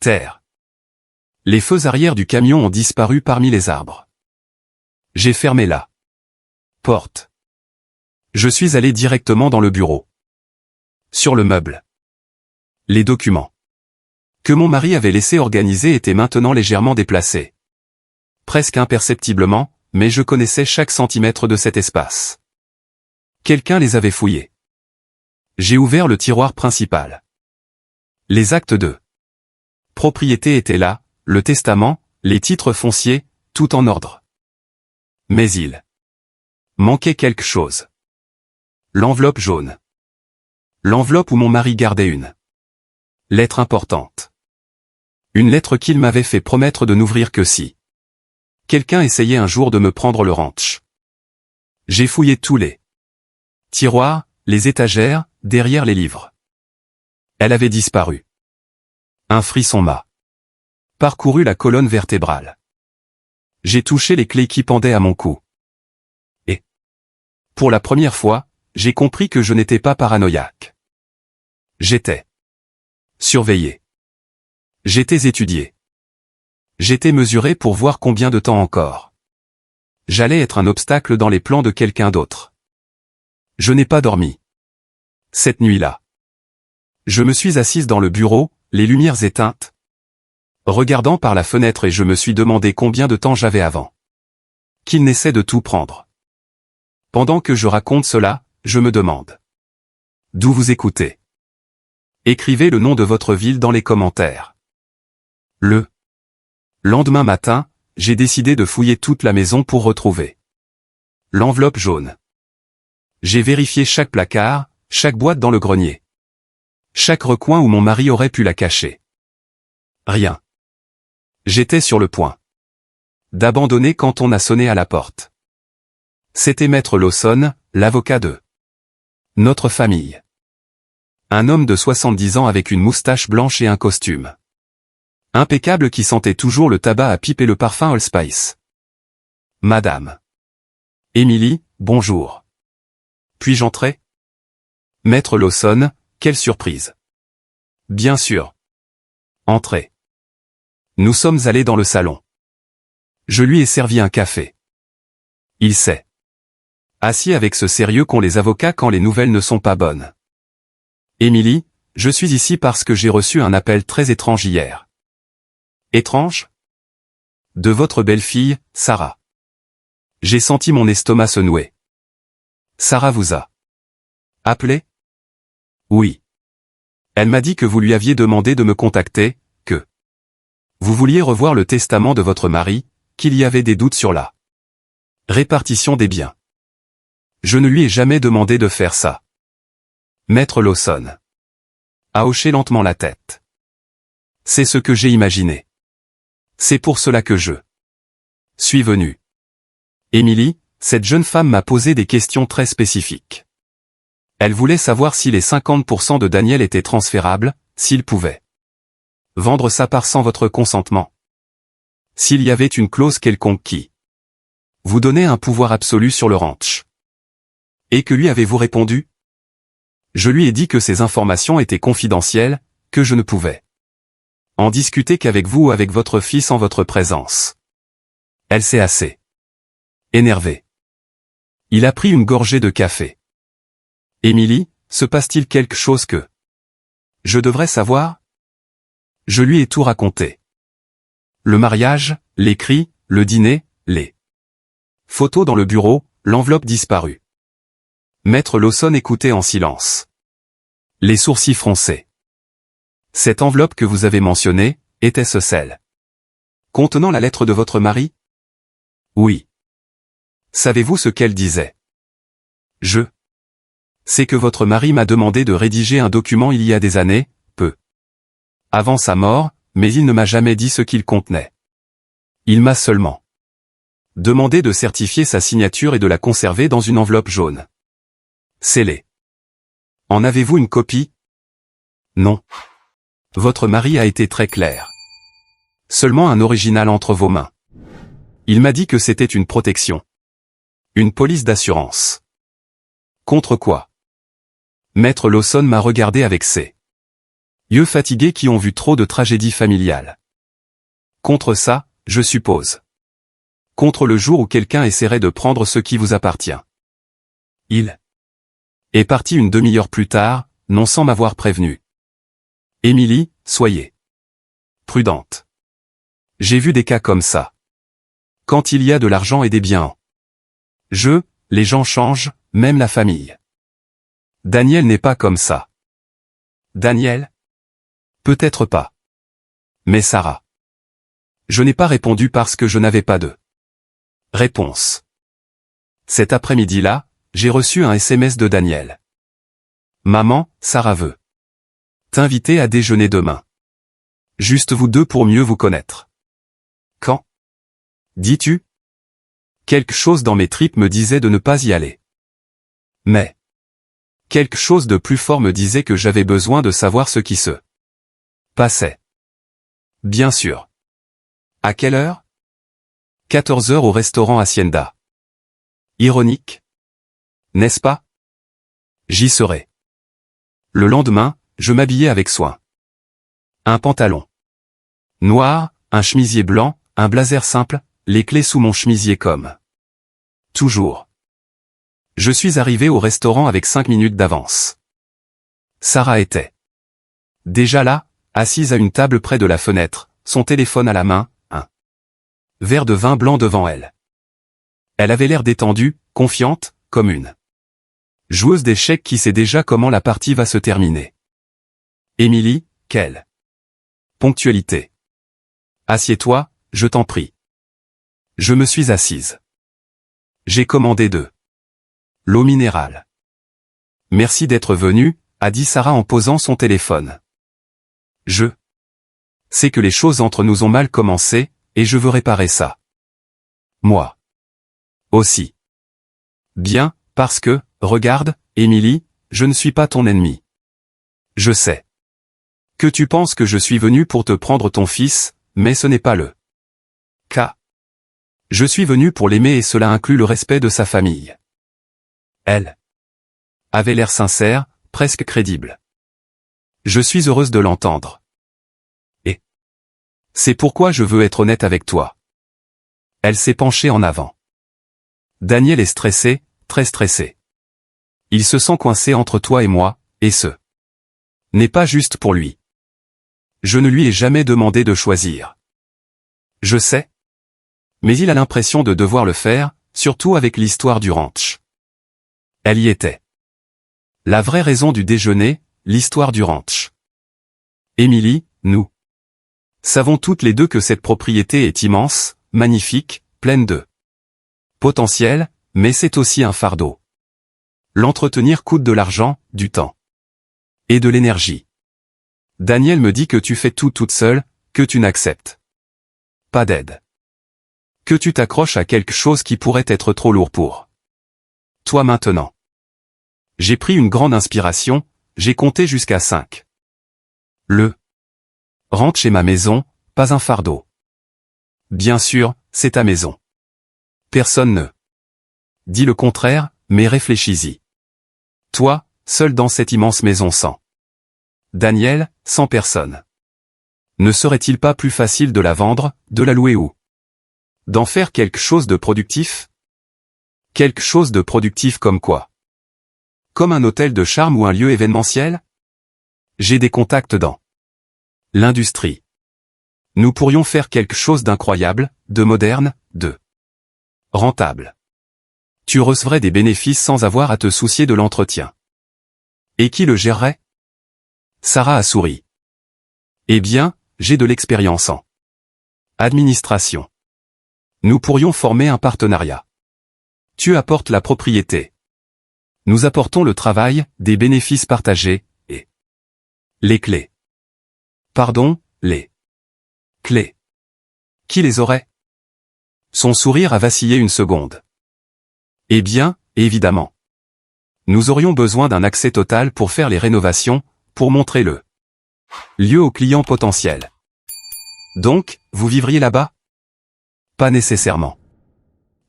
terre. Les feux arrière du camion ont disparu parmi les arbres. J'ai fermé la porte. Je suis allé directement dans le bureau. Sur le meuble. Les documents que mon mari avait laissés organiser étaient maintenant légèrement déplacés. Presque imperceptiblement, mais je connaissais chaque centimètre de cet espace. Quelqu'un les avait fouillés. J'ai ouvert le tiroir principal. Les actes de propriété étaient là, le testament, les titres fonciers, tout en ordre. Mais il manquait quelque chose. L'enveloppe jaune. L'enveloppe où mon mari gardait une lettre importante. Une lettre qu'il m'avait fait promettre de n'ouvrir que si quelqu'un essayait un jour de me prendre le ranch. J'ai fouillé tous les tiroirs, les étagères, derrière les livres. Elle avait disparu. Un frisson m'a parcouru la colonne vertébrale. J'ai touché les clés qui pendaient à mon cou. Et, pour la première fois, j'ai compris que je n'étais pas paranoïaque. J'étais surveillé. J'étais étudié. J'étais mesuré pour voir combien de temps encore j'allais être un obstacle dans les plans de quelqu'un d'autre. Je n'ai pas dormi. Cette nuit-là. Je me suis assise dans le bureau, les lumières éteintes, regardant par la fenêtre et je me suis demandé combien de temps j'avais avant qu'il n'essaie de tout prendre. Pendant que je raconte cela, je me demande d'où vous écoutez. Écrivez le nom de votre ville dans les commentaires. Le lendemain matin, j'ai décidé de fouiller toute la maison pour retrouver l'enveloppe jaune. J'ai vérifié chaque placard, chaque boîte dans le grenier. Chaque recoin où mon mari aurait pu la cacher. Rien. J'étais sur le point d'abandonner quand on a sonné à la porte. C'était Maître Lawson, l'avocat de notre famille. Un homme de 70 ans avec une moustache blanche et un costume impeccable qui sentait toujours le tabac à pipe et le parfum Old Spice. Madame Émilie, bonjour. Puis-je entrer? Maître Lawson, quelle surprise. Bien sûr. Entrez. Nous sommes allés dans le salon. Je lui ai servi un café. Il s'est assis avec ce sérieux qu'ont les avocats quand les nouvelles ne sont pas bonnes. Émilie, je suis ici parce que j'ai reçu un appel très étrange hier. Étrange? De votre belle-fille, Sarah. J'ai senti mon estomac se nouer. Sarah vous a appelé? Oui. Elle m'a dit que vous lui aviez demandé de me contacter, que vous vouliez revoir le testament de votre mari, qu'il y avait des doutes sur la répartition des biens. Je ne lui ai jamais demandé de faire ça. Maître Lawson a hoché lentement la tête. C'est ce que j'ai imaginé. C'est pour cela que je suis venu. Émilie, cette jeune femme m'a posé des questions très spécifiques. Elle voulait savoir si les 50% de Daniel étaient transférables, s'il pouvait vendre sa part sans votre consentement. S'il y avait une clause quelconque qui vous donnait un pouvoir absolu sur le ranch. Et que lui avez-vous répondu? Je lui ai dit que ces informations étaient confidentielles, que je ne pouvais en discuter qu'avec vous ou avec votre fils en votre présence. Elle s'est assez énervée. Il a pris une gorgée de café. Émilie, se passe-t-il quelque chose que je devrais savoir? Je lui ai tout raconté. Le mariage, les cris, le dîner, les photos dans le bureau, l'enveloppe disparue. Maître Lawson écoutait en silence. Les sourcils froncés. Cette enveloppe que vous avez mentionnée, était-ce celle contenant la lettre de votre mari? Oui. Savez-vous ce qu'elle disait? Je sais que votre mari m'a demandé de rédiger un document il y a des années, peu avant sa mort, mais il ne m'a jamais dit ce qu'il contenait. Il m'a seulement demandé de certifier sa signature et de la conserver dans une enveloppe jaune. Scellée. En avez-vous une copie? Non. Votre mari a été très clair. Seulement un original entre vos mains. Il m'a dit que c'était une protection. Une police d'assurance. Contre quoi? Maître Lawson m'a regardé avec ses yeux fatigués qui ont vu trop de tragédies familiales. Contre ça, je suppose. Contre le jour où quelqu'un essaierait de prendre ce qui vous appartient. Il est parti une demi-heure plus tard, non sans m'avoir prévenu. Émilie, soyez prudente. J'ai vu des cas comme ça. Quand il y a de l'argent et des biens en jeu, les gens changent, même la famille. Daniel n'est pas comme ça. Daniel? Peut-être pas. Mais Sarah. Je n'ai pas répondu parce que je n'avais pas de réponse. Cet après-midi-là, j'ai reçu un SMS de Daniel. Maman, Sarah veut t'inviter à déjeuner demain. Juste vous deux pour mieux vous connaître. Quand? Dis-tu? Quelque chose dans mes tripes me disait de ne pas y aller. Mais quelque chose de plus fort me disait que j'avais besoin de savoir ce qui se passait. Bien sûr. À quelle heure? 14 heures au restaurant Hacienda. Ironique? N'est-ce pas? J'y serai. Le lendemain, je m'habillai avec soin. Un pantalon noir, un chemisier blanc, un blazer simple, les clés sous mon chemisier comme toujours. Je suis arrivé au restaurant avec 5 minutes d'avance. Sarah était déjà là, assise à une table près de la fenêtre, son téléphone à la main, un verre de vin blanc devant elle. Elle avait l'air détendue, confiante, comme une joueuse d'échecs qui sait déjà comment la partie va se terminer. Émilie, quelle ponctualité. Assieds-toi, je t'en prie. Je me suis assise. J'ai commandé de l'eau minérale. Merci d'être venu, a dit Sarah en posant son téléphone. Je sais que les choses entre nous ont mal commencé, et je veux réparer ça. Moi aussi. Bien, parce que, regarde, Émilie, je ne suis pas ton ennemi. Je sais que tu penses que je suis venu pour te prendre ton fils, mais ce n'est pas le cas. Je suis venu pour l'aimer et cela inclut le respect de sa famille. Elle avait l'air sincère, presque crédible. Je suis heureuse de l'entendre. Et c'est pourquoi je veux être honnête avec toi. Elle s'est penchée en avant. Daniel est stressé, très stressé. Il se sent coincé entre toi et moi, et ce n'est pas juste pour lui. Je ne lui ai jamais demandé de choisir. Je sais. Mais il a l'impression de devoir le faire, surtout avec l'histoire du ranch. Elle y était. La vraie raison du déjeuner, l'histoire du ranch. Émilie, nous savons toutes les deux que cette propriété est immense, magnifique, pleine de potentiel, mais c'est aussi un fardeau. L'entretenir coûte de l'argent, du temps et de l'énergie. Daniel me dit que tu fais tout toute seule, que tu n'acceptes pas d'aide. Que tu t'accroches à quelque chose qui pourrait être trop lourd pour toi maintenant. J'ai pris une grande inspiration, j'ai compté jusqu'à 5. Rentre chez ma maison, pas un fardeau. Bien sûr, c'est ta maison. Personne ne dit le contraire, mais réfléchis-y. Toi, seul dans cette immense maison sans Daniel, sans personne. Ne serait-il pas plus facile de la vendre, de la louer ou d'en faire quelque chose de productif? Quelque chose de productif comme quoi? Comme un hôtel de charme ou un lieu événementiel? J'ai des contacts dans l'industrie. Nous pourrions faire quelque chose d'incroyable, de moderne, de rentable. Tu recevrais des bénéfices sans avoir à te soucier de l'entretien. Et qui le gérerait? Sarah a souri. Eh bien, j'ai de l'expérience en administration. Nous pourrions former un partenariat. Tu apportes la propriété. Nous apportons le travail, des bénéfices partagés, et les clés. Pardon, les clés. Qui les aurait? Son sourire a vacillé une seconde. Eh bien, évidemment. Nous aurions besoin d'un accès total pour faire les rénovations, pour montrer le Lieu aux clients potentiels. Donc, vous vivriez là-bas? Pas nécessairement.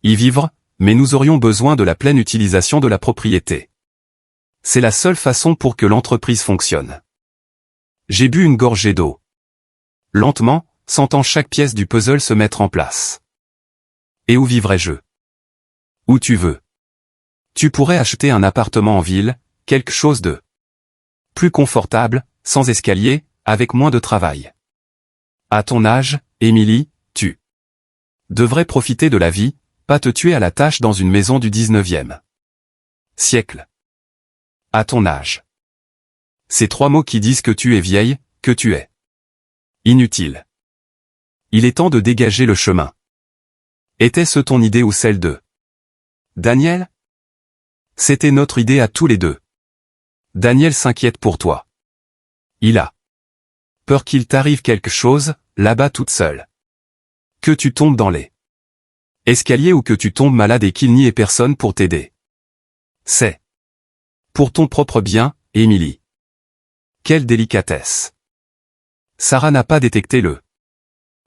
Y vivre, mais nous aurions besoin de la pleine utilisation de la propriété. C'est la seule façon pour que l'entreprise fonctionne. J'ai bu une gorgée d'eau. Lentement, sentant chaque pièce du puzzle se mettre en place. Et où vivrais-je? Où tu veux. Tu pourrais acheter un appartement en ville, quelque chose de plus confortable, sans escalier, avec moins de travail. À ton âge, Émilie, tu devrais profiter de la vie, pas te tuer à la tâche dans une maison du 19e siècle. À ton âge. Ces 3 mots qui disent que tu es vieille, que tu es inutile. Il est temps de dégager le chemin. Était-ce ton idée ou celle de Daniel? C'était notre idée à tous les deux. Daniel s'inquiète pour toi. Il a peur qu'il t'arrive quelque chose, là-bas toute seule. Que tu tombes dans les escaliers ou que tu tombes malade et qu'il n'y ait personne pour t'aider. C'est pour ton propre bien, Émilie. Quelle délicatesse. Sarah n'a pas détecté le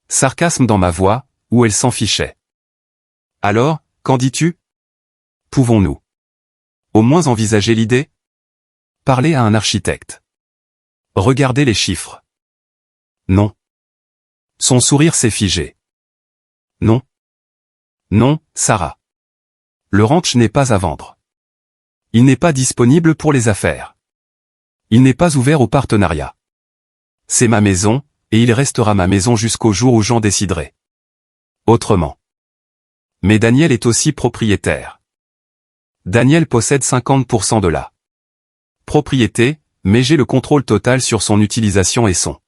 sarcasme dans ma voix, ou elle s'en fichait. Alors, qu'en dis-tu? Pouvons-nous au moins envisager l'idée? Parler à un architecte. Regarder les chiffres. Non. Son sourire s'est figé. Non. Non, Sarah. Le ranch n'est pas à vendre. Il n'est pas disponible pour les affaires. Il n'est pas ouvert au partenariat. C'est ma maison, et il restera ma maison jusqu'au jour où j'en déciderai autrement. Mais Daniel est aussi propriétaire. Daniel possède 50% de la propriété, mais j'ai le contrôle total sur son utilisation et son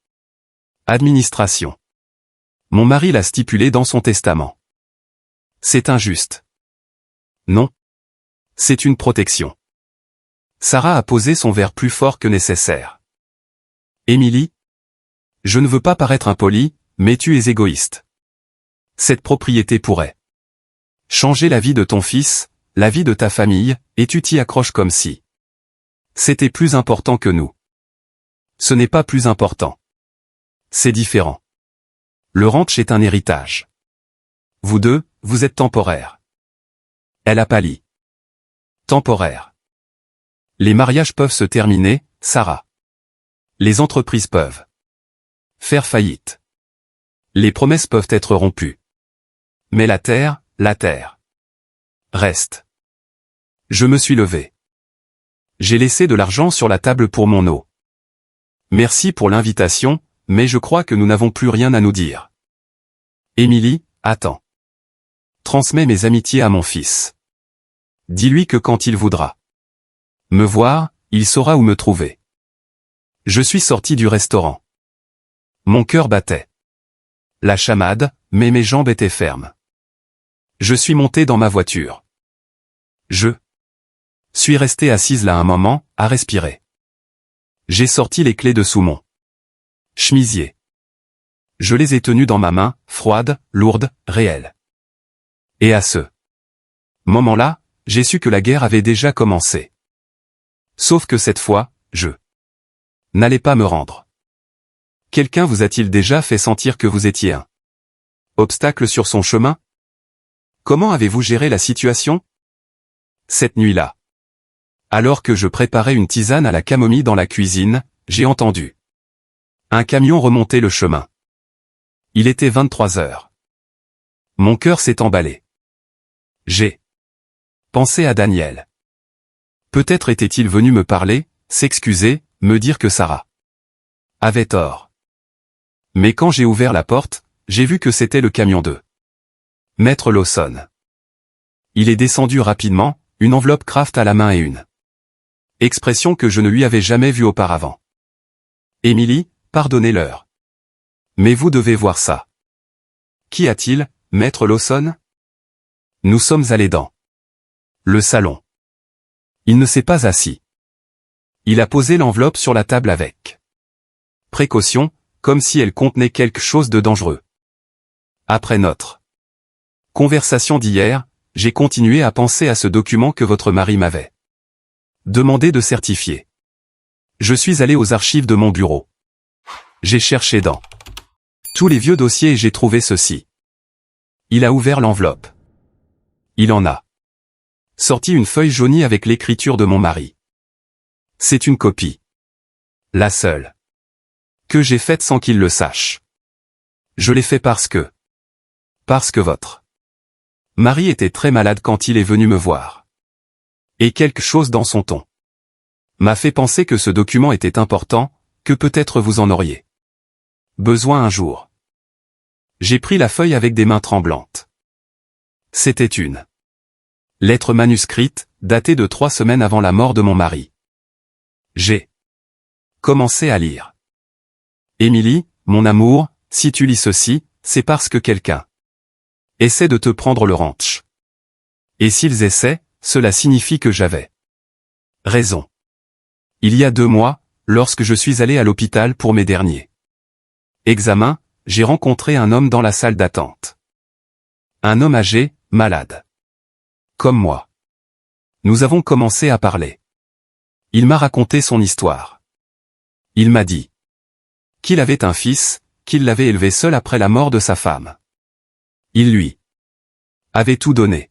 administration. Mon mari l'a stipulé dans son testament. C'est injuste. Non. C'est une protection. Sarah a posé son verre plus fort que nécessaire. Émilie? Je ne veux pas paraître impoli, mais tu es égoïste. Cette propriété pourrait changer la vie de ton fils, la vie de ta famille, et tu t'y accroches comme si c'était plus important que nous. Ce n'est pas plus important. C'est différent. Le ranch est un héritage. Vous deux, vous êtes temporaires. Elle a pâli. Temporaire. Les mariages peuvent se terminer, Sarah. Les entreprises peuvent faire faillite. Les promesses peuvent être rompues. Mais la terre reste. Je me suis levé. J'ai laissé de l'argent sur la table pour mon eau. Merci pour l'invitation, mais je crois que nous n'avons plus rien à nous dire. Émilie, attends. Transmets mes amitiés à mon fils. Dis-lui que quand il voudra me voir, il saura où me trouver. Je suis sorti du restaurant. Mon cœur battait. La chamade, mais mes jambes étaient fermes. Je suis monté dans ma voiture. Je suis resté assise là un moment, à respirer. J'ai sorti les clés de sous mon chemisier. Je les ai tenues dans ma main, froide, lourde, réelle. Et à ce moment-là, j'ai su que la guerre avait déjà commencé. Sauf que cette fois, je n'allais pas me rendre. Quelqu'un vous a-t-il déjà fait sentir que vous étiez un obstacle sur son chemin? Comment avez-vous géré la situation? Cette nuit-là, alors que je préparais une tisane à la camomille dans la cuisine, j'ai entendu un camion remonter le chemin. Il était 23 heures. Mon cœur s'est emballé. J'ai pensé à Daniel. Peut-être était-il venu me parler, s'excuser, me dire que Sarah avait tort. Mais quand j'ai ouvert la porte, j'ai vu que c'était le camion de Maître Lawson. Il est descendu rapidement, une enveloppe Kraft à la main et une expression que je ne lui avais jamais vue auparavant. Émilie, pardonnez-leur. Mais vous devez voir ça. Qu'y a-t-il, Maître Lawson? Nous sommes allés dans le salon. Il ne s'est pas assis. Il a posé l'enveloppe sur la table avec précaution, comme si elle contenait quelque chose de dangereux. Après notre conversation d'hier, j'ai continué à penser à ce document que votre mari m'avait demandé de certifier. Je suis allé aux archives de mon bureau. J'ai cherché dans tous les vieux dossiers et j'ai trouvé ceci. Il a ouvert l'enveloppe. Il en a sorti une feuille jaunie avec l'écriture de mon mari. C'est une copie. La seule que j'ai faite sans qu'il le sache. Je l'ai fait parce que votre mari était très malade quand il est venu me voir. Et quelque chose dans son ton m'a fait penser que ce document était important, que peut-être vous en auriez besoin un jour. J'ai pris la feuille avec des mains tremblantes. C'était une lettre manuscrite, datée de 3 semaines avant la mort de mon mari. J'ai commencé à lire. Émilie, mon amour, si tu lis ceci, c'est parce que quelqu'un essaie de te prendre le ranch. Et s'ils essaient, cela signifie que j'avais raison. Il y a 2 mois, lorsque je suis allé à l'hôpital pour mes derniers examens, j'ai rencontré un homme dans la salle d'attente. Un homme âgé, malade. Comme moi. Nous avons commencé à parler. Il m'a raconté son histoire. Il m'a dit qu'il avait un fils, qu'il l'avait élevé seul après la mort de sa femme. Il lui avait tout donné.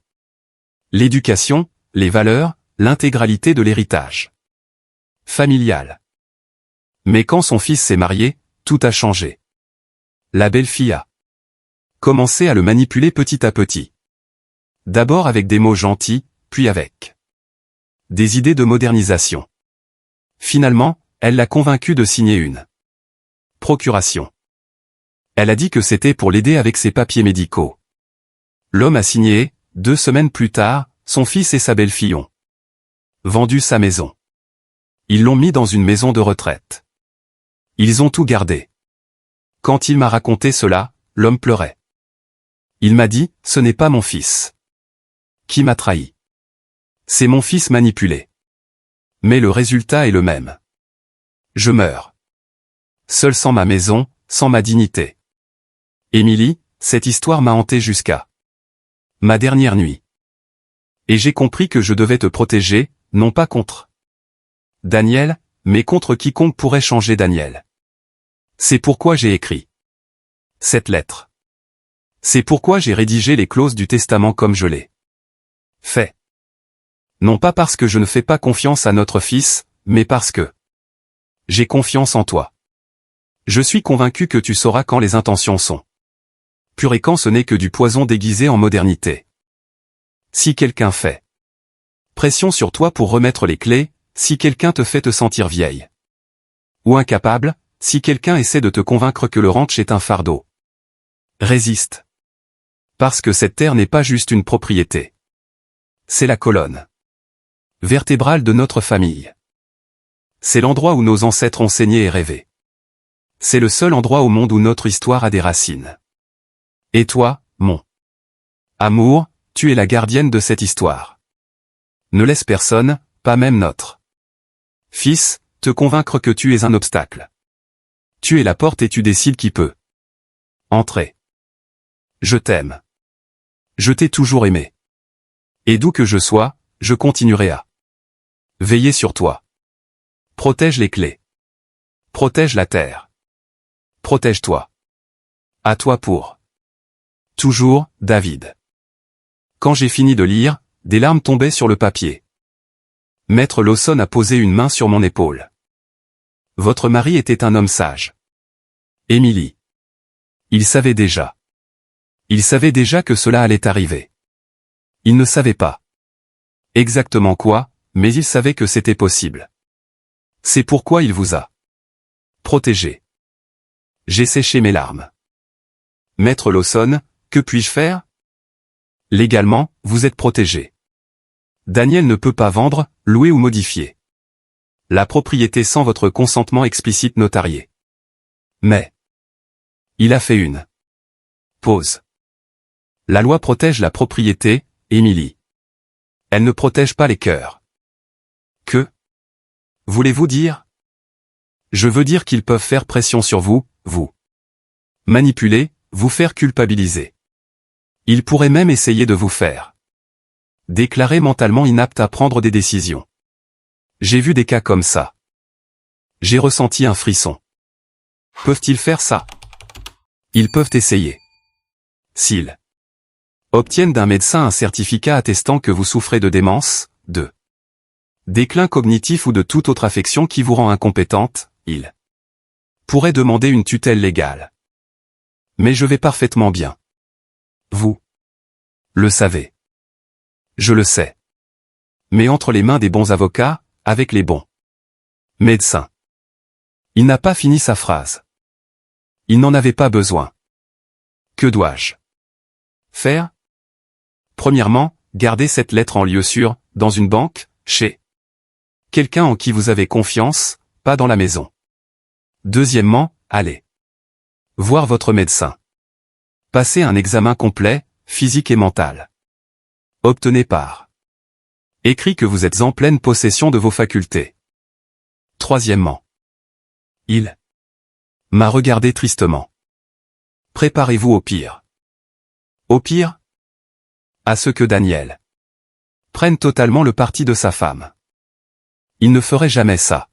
L'éducation, les valeurs, l'intégralité de l'héritage familial. Mais quand son fils s'est marié, tout a changé. La belle-fille a commencé à le manipuler petit à petit. D'abord avec des mots gentils, puis avec des idées de modernisation. Finalement, elle l'a convaincu de signer une procuration. Elle a dit que c'était pour l'aider avec ses papiers médicaux. L'homme a signé, 2 semaines plus tard, son fils et sa belle-fille ont vendu sa maison. Ils l'ont mis dans une maison de retraite. Ils ont tout gardé. Quand il m'a raconté cela, l'homme pleurait. Il m'a dit, ce n'est pas mon fils qui m'a trahi. C'est mon fils manipulé. Mais le résultat est le même. Je meurs. Seul sans ma maison, sans ma dignité. Émilie, cette histoire m'a hanté jusqu'à ma dernière nuit. Et j'ai compris que je devais te protéger, non pas contre Daniel, mais contre quiconque pourrait changer Daniel. C'est pourquoi j'ai écrit cette lettre. C'est pourquoi j'ai rédigé les clauses du testament comme je l'ai fait. Non pas parce que je ne fais pas confiance à notre fils, mais parce que j'ai confiance en toi. Je suis convaincu que tu sauras quand les intentions sont pures et quand ce n'est que du poison déguisé en modernité. Si quelqu'un fait pression sur toi pour remettre les clés, si quelqu'un te fait te sentir vieille ou incapable, si quelqu'un essaie de te convaincre que le ranch est un fardeau, résiste. Parce que cette terre n'est pas juste une propriété. C'est la colonne vertébrale de notre famille. C'est l'endroit où nos ancêtres ont saigné et rêvé. C'est le seul endroit au monde où notre histoire a des racines. Et toi, mon amour, tu es la gardienne de cette histoire. Ne laisse personne, pas même notre fils, te convaincre que tu es un obstacle. Tu es la porte et tu décides qui peut entrer. Je t'aime. Je t'ai toujours aimé. Et d'où que je sois, je continuerai à veiller sur toi. Protège les clés. Protège la terre. Protège-toi. À toi pour toujours, David. Quand j'ai fini de lire, des larmes tombaient sur le papier. Maître Lawson a posé une main sur mon épaule. Votre mari était un homme sage. Émilie. Il savait déjà. Il savait déjà que cela allait arriver. Il ne savait pas exactement quoi, mais il savait que c'était possible. C'est pourquoi il vous a protégé. J'ai séché mes larmes. Maître Lawson, que puis-je faire? Légalement, vous êtes protégé. Daniel ne peut pas vendre, louer ou modifier la propriété sans votre consentement explicite notarié. Mais il a fait une pause. La loi protège la propriété, Émilie. Elle ne protège pas les cœurs. Que voulez-vous dire? Je veux dire qu'ils peuvent faire pression sur vous, vous manipuler, vous faire culpabiliser. Ils pourraient même essayer de vous faire déclarer mentalement inapte à prendre des décisions. J'ai vu des cas comme ça. J'ai ressenti un frisson. Peuvent-ils faire ça? Ils peuvent essayer. S'ils obtiennent d'un médecin un certificat attestant que vous souffrez de démence, de déclin cognitif ou de toute autre affection qui vous rend incompétente, ils pourraient demander une tutelle légale. Mais je vais parfaitement bien. Vous le savez. Je le sais. Mais entre les mains des bons avocats, avec les bons médecins. Il n'a pas fini sa phrase. Il n'en avait pas besoin. Que dois-je faire? Premièrement, gardez cette lettre en lieu sûr, dans une banque, chez quelqu'un en qui vous avez confiance, pas dans la maison. Deuxièmement, allez voir votre médecin. Passez un examen complet, physique et mental. Obtenez par écrit que vous êtes en pleine possession de vos facultés. Troisièmement, il m'a regardé tristement. Préparez-vous au pire. Au pire? À ce que Daniel prenne totalement le parti de sa femme. Il ne ferait jamais ça.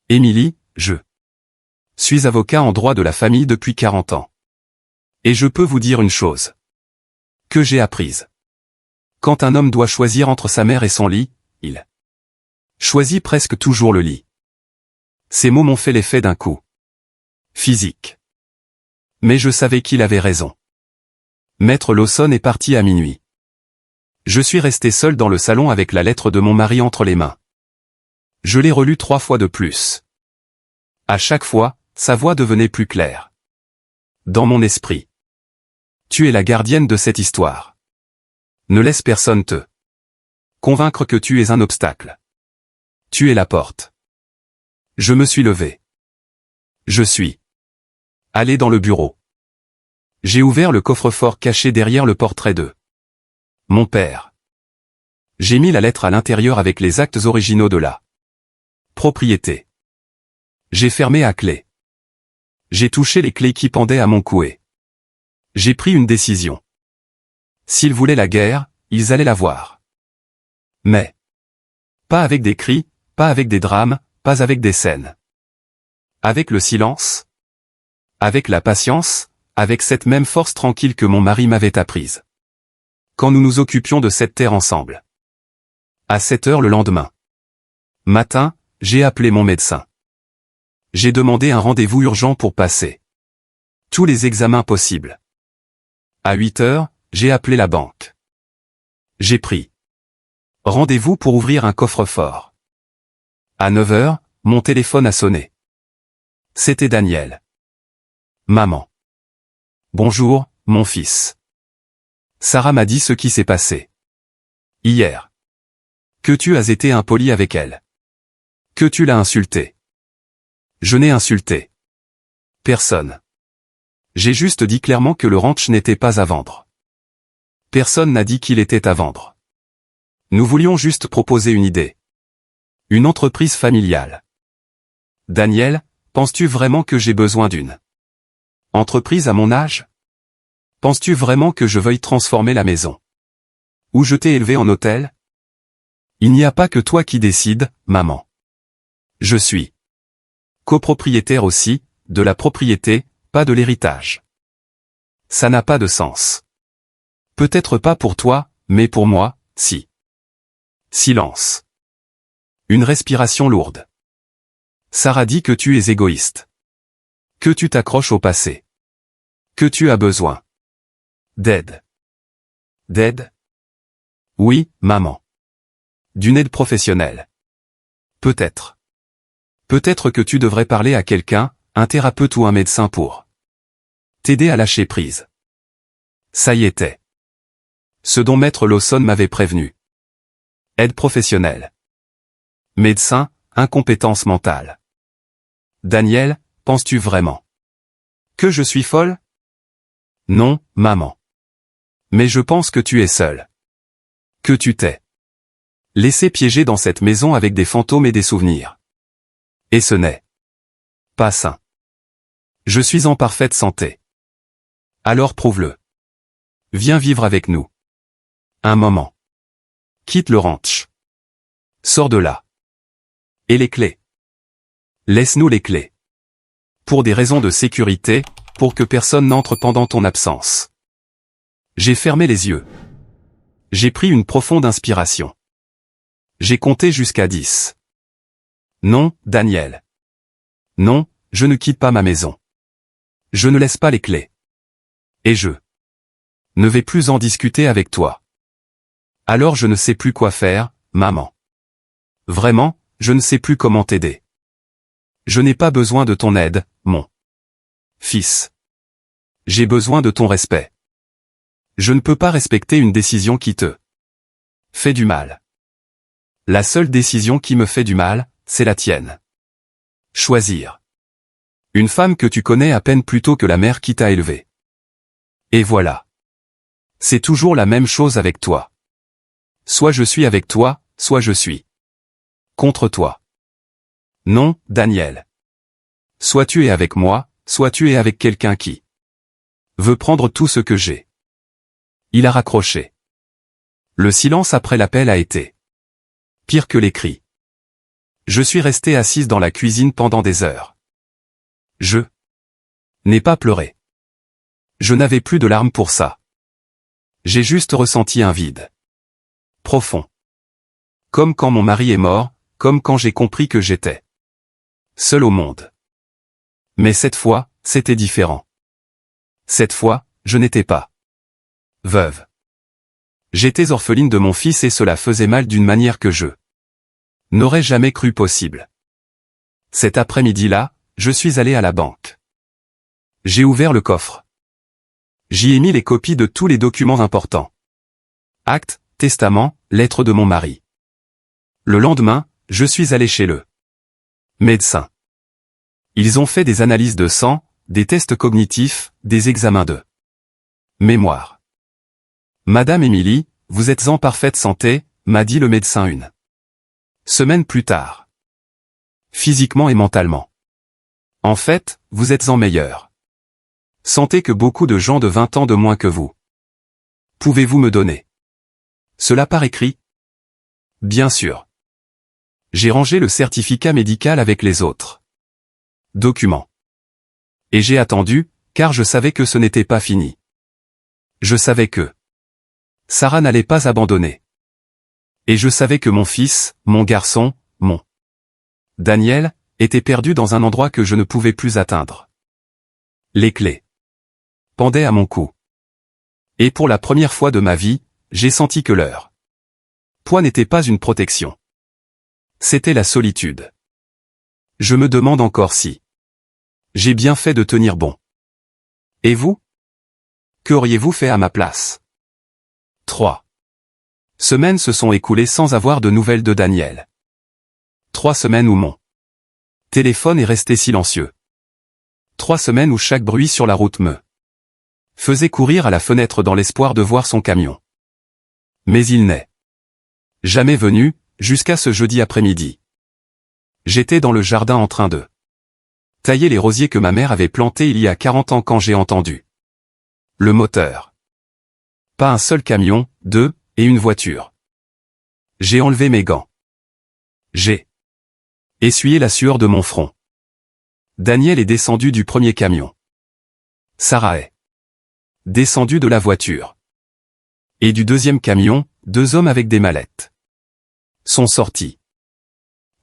Émilie, je suis avocat en droit de la famille depuis 40 ans. Et je peux vous dire une chose que j'ai apprise. Quand un homme doit choisir entre sa mère et son lit, il choisit presque toujours le lit. Ces mots m'ont fait l'effet d'un coup physique. Mais je savais qu'il avait raison. Maître Lawson est parti à minuit. Je suis resté seul dans le salon avec la lettre de mon mari entre les mains. Je l'ai relue 3 fois de plus. À chaque fois, sa voix devenait plus claire. Dans mon esprit. Tu es la gardienne de cette histoire. Ne laisse personne te convaincre que tu es un obstacle. Tu es la porte. Je me suis levé. Je suis allé dans le bureau. J'ai ouvert le coffre-fort caché derrière le portrait de mon père. J'ai mis la lettre à l'intérieur avec les actes originaux de la propriété. J'ai fermé à clé. J'ai touché les clés qui pendaient à mon couet. J'ai pris une décision. S'ils voulaient la guerre, ils allaient la voir. Mais pas avec des cris, pas avec des drames, pas avec des scènes. Avec le silence. Avec la patience, avec cette même force tranquille que mon mari m'avait apprise. Quand nous nous occupions de cette terre ensemble. À 7 heures le lendemain matin, j'ai appelé mon médecin. J'ai demandé un rendez-vous urgent pour passer tous les examens possibles. À 8 heures, j'ai appelé la banque. J'ai pris rendez-vous pour ouvrir un coffre-fort. À 9 heures, mon téléphone a sonné. C'était Daniel. Maman. Bonjour, mon fils. Sarah m'a dit ce qui s'est passé hier. Que tu as été impoli avec elle. Que tu l'as insultée. Je n'ai insulté personne. J'ai juste dit clairement que le ranch n'était pas à vendre. Personne n'a dit qu'il était à vendre. Nous voulions juste proposer une idée. Une entreprise familiale. Daniel, penses-tu vraiment que j'ai besoin d'une entreprise à mon âge? Penses-tu vraiment que je veuille transformer la maison où je t'ai élevé en hôtel? Il n'y a pas que toi qui décides, maman. Je suis copropriétaire aussi, de la propriété, pas de l'héritage. Ça n'a pas de sens. Peut-être pas pour toi, mais pour moi, si. Silence. Une respiration lourde. Sarah dit que tu es égoïste. Que tu t'accroches au passé. Que tu as besoin d'aide. D'aide? Oui, maman. D'une aide professionnelle. Peut-être. Peut-être que tu devrais parler à quelqu'un, un thérapeute ou un médecin pour t'aider à lâcher prise. Ça y était. Ce dont Maître Lawson m'avait prévenu. Aide professionnelle. Médecin, incompétence mentale. Daniel, penses-tu vraiment que je suis folle? Non, maman. Mais je pense que tu es seule. Que tu t'es laissé piéger dans cette maison avec des fantômes et des souvenirs. Et ce n'est pas sain. Je suis en parfaite santé. Alors prouve-le. Viens vivre avec nous. Un moment. Quitte le ranch. Sors de là. Et les clés? Laisse-nous les clés. Pour des raisons de sécurité, pour que personne n'entre pendant ton absence. J'ai fermé les yeux. J'ai pris une profonde inspiration. J'ai compté jusqu'à 10. Non, Daniel. Non, je ne quitte pas ma maison. Je ne laisse pas les clés. Et je ne vais plus en discuter avec toi. Alors je ne sais plus quoi faire, maman. Vraiment, je ne sais plus comment t'aider. Je n'ai pas besoin de ton aide, mon fils. J'ai besoin de ton respect. Je ne peux pas respecter une décision qui te fait du mal. La seule décision qui me fait du mal, c'est la tienne. Choisir. Une femme que tu connais à peine plus tôt que la mère qui t'a élevé. Et voilà. C'est toujours la même chose avec toi. Soit je suis avec toi, soit je suis contre toi. Non, Daniel. Soit tu es avec moi, soit tu es avec quelqu'un qui veut prendre tout ce que j'ai. Il a raccroché. Le silence après l'appel a été pire que les cris. Je suis restée assise dans la cuisine pendant des heures. Je n'ai pas pleuré. Je n'avais plus de larmes pour ça. J'ai juste ressenti un vide profond. Comme quand mon mari est mort, comme quand j'ai compris que j'étais seul au monde. Mais cette fois, c'était différent. Cette fois, je n'étais pas veuve. J'étais orpheline de mon fils et cela faisait mal d'une manière que je n'aurais jamais cru possible. Cet après-midi-là, je suis allé à la banque. J'ai ouvert le coffre. J'y ai mis les copies de tous les documents importants. Actes, testament, lettres de mon mari. Le lendemain, je suis allé chez le médecin. Ils ont fait des analyses de sang, des tests cognitifs, des examens de mémoire. Madame Émilie, vous êtes en parfaite santé, m'a dit le médecin une semaine plus tard. Physiquement et mentalement. En fait, vous êtes en meilleure santé que beaucoup de gens de 20 ans de moins que vous. Pouvez-vous me donner cela par écrit? Bien sûr. J'ai rangé le certificat médical avec les autres documents. Et j'ai attendu, car je savais que ce n'était pas fini. Je savais que Sarah n'allait pas abandonner. Et je savais que mon fils, mon garçon, mon Daniel, était perdu dans un endroit que je ne pouvais plus atteindre. Les clés pendaient à mon cou. Et pour la première fois de ma vie, j'ai senti que leur poids n'était pas une protection. C'était la solitude. Je me demande encore si j'ai bien fait de tenir bon. Et vous? Qu'auriez-vous fait à ma place? 3 semaines se sont écoulées sans avoir de nouvelles de Daniel. 3 semaines où mon téléphone est resté silencieux. 3 semaines où chaque bruit sur la route me faisait courir à la fenêtre dans l'espoir de voir son camion. Mais il n'est jamais venu, jusqu'à ce jeudi après-midi. J'étais dans le jardin en train de tailler les rosiers que ma mère avait plantés il y a 40 ans quand j'ai entendu le moteur. Pas un seul camion, 2, et une voiture. J'ai enlevé mes gants. J'ai essuyé la sueur de mon front. Daniel est descendu du premier camion. Sarah est descendue de la voiture. Et du deuxième camion, 2 hommes avec des mallettes sont sortis.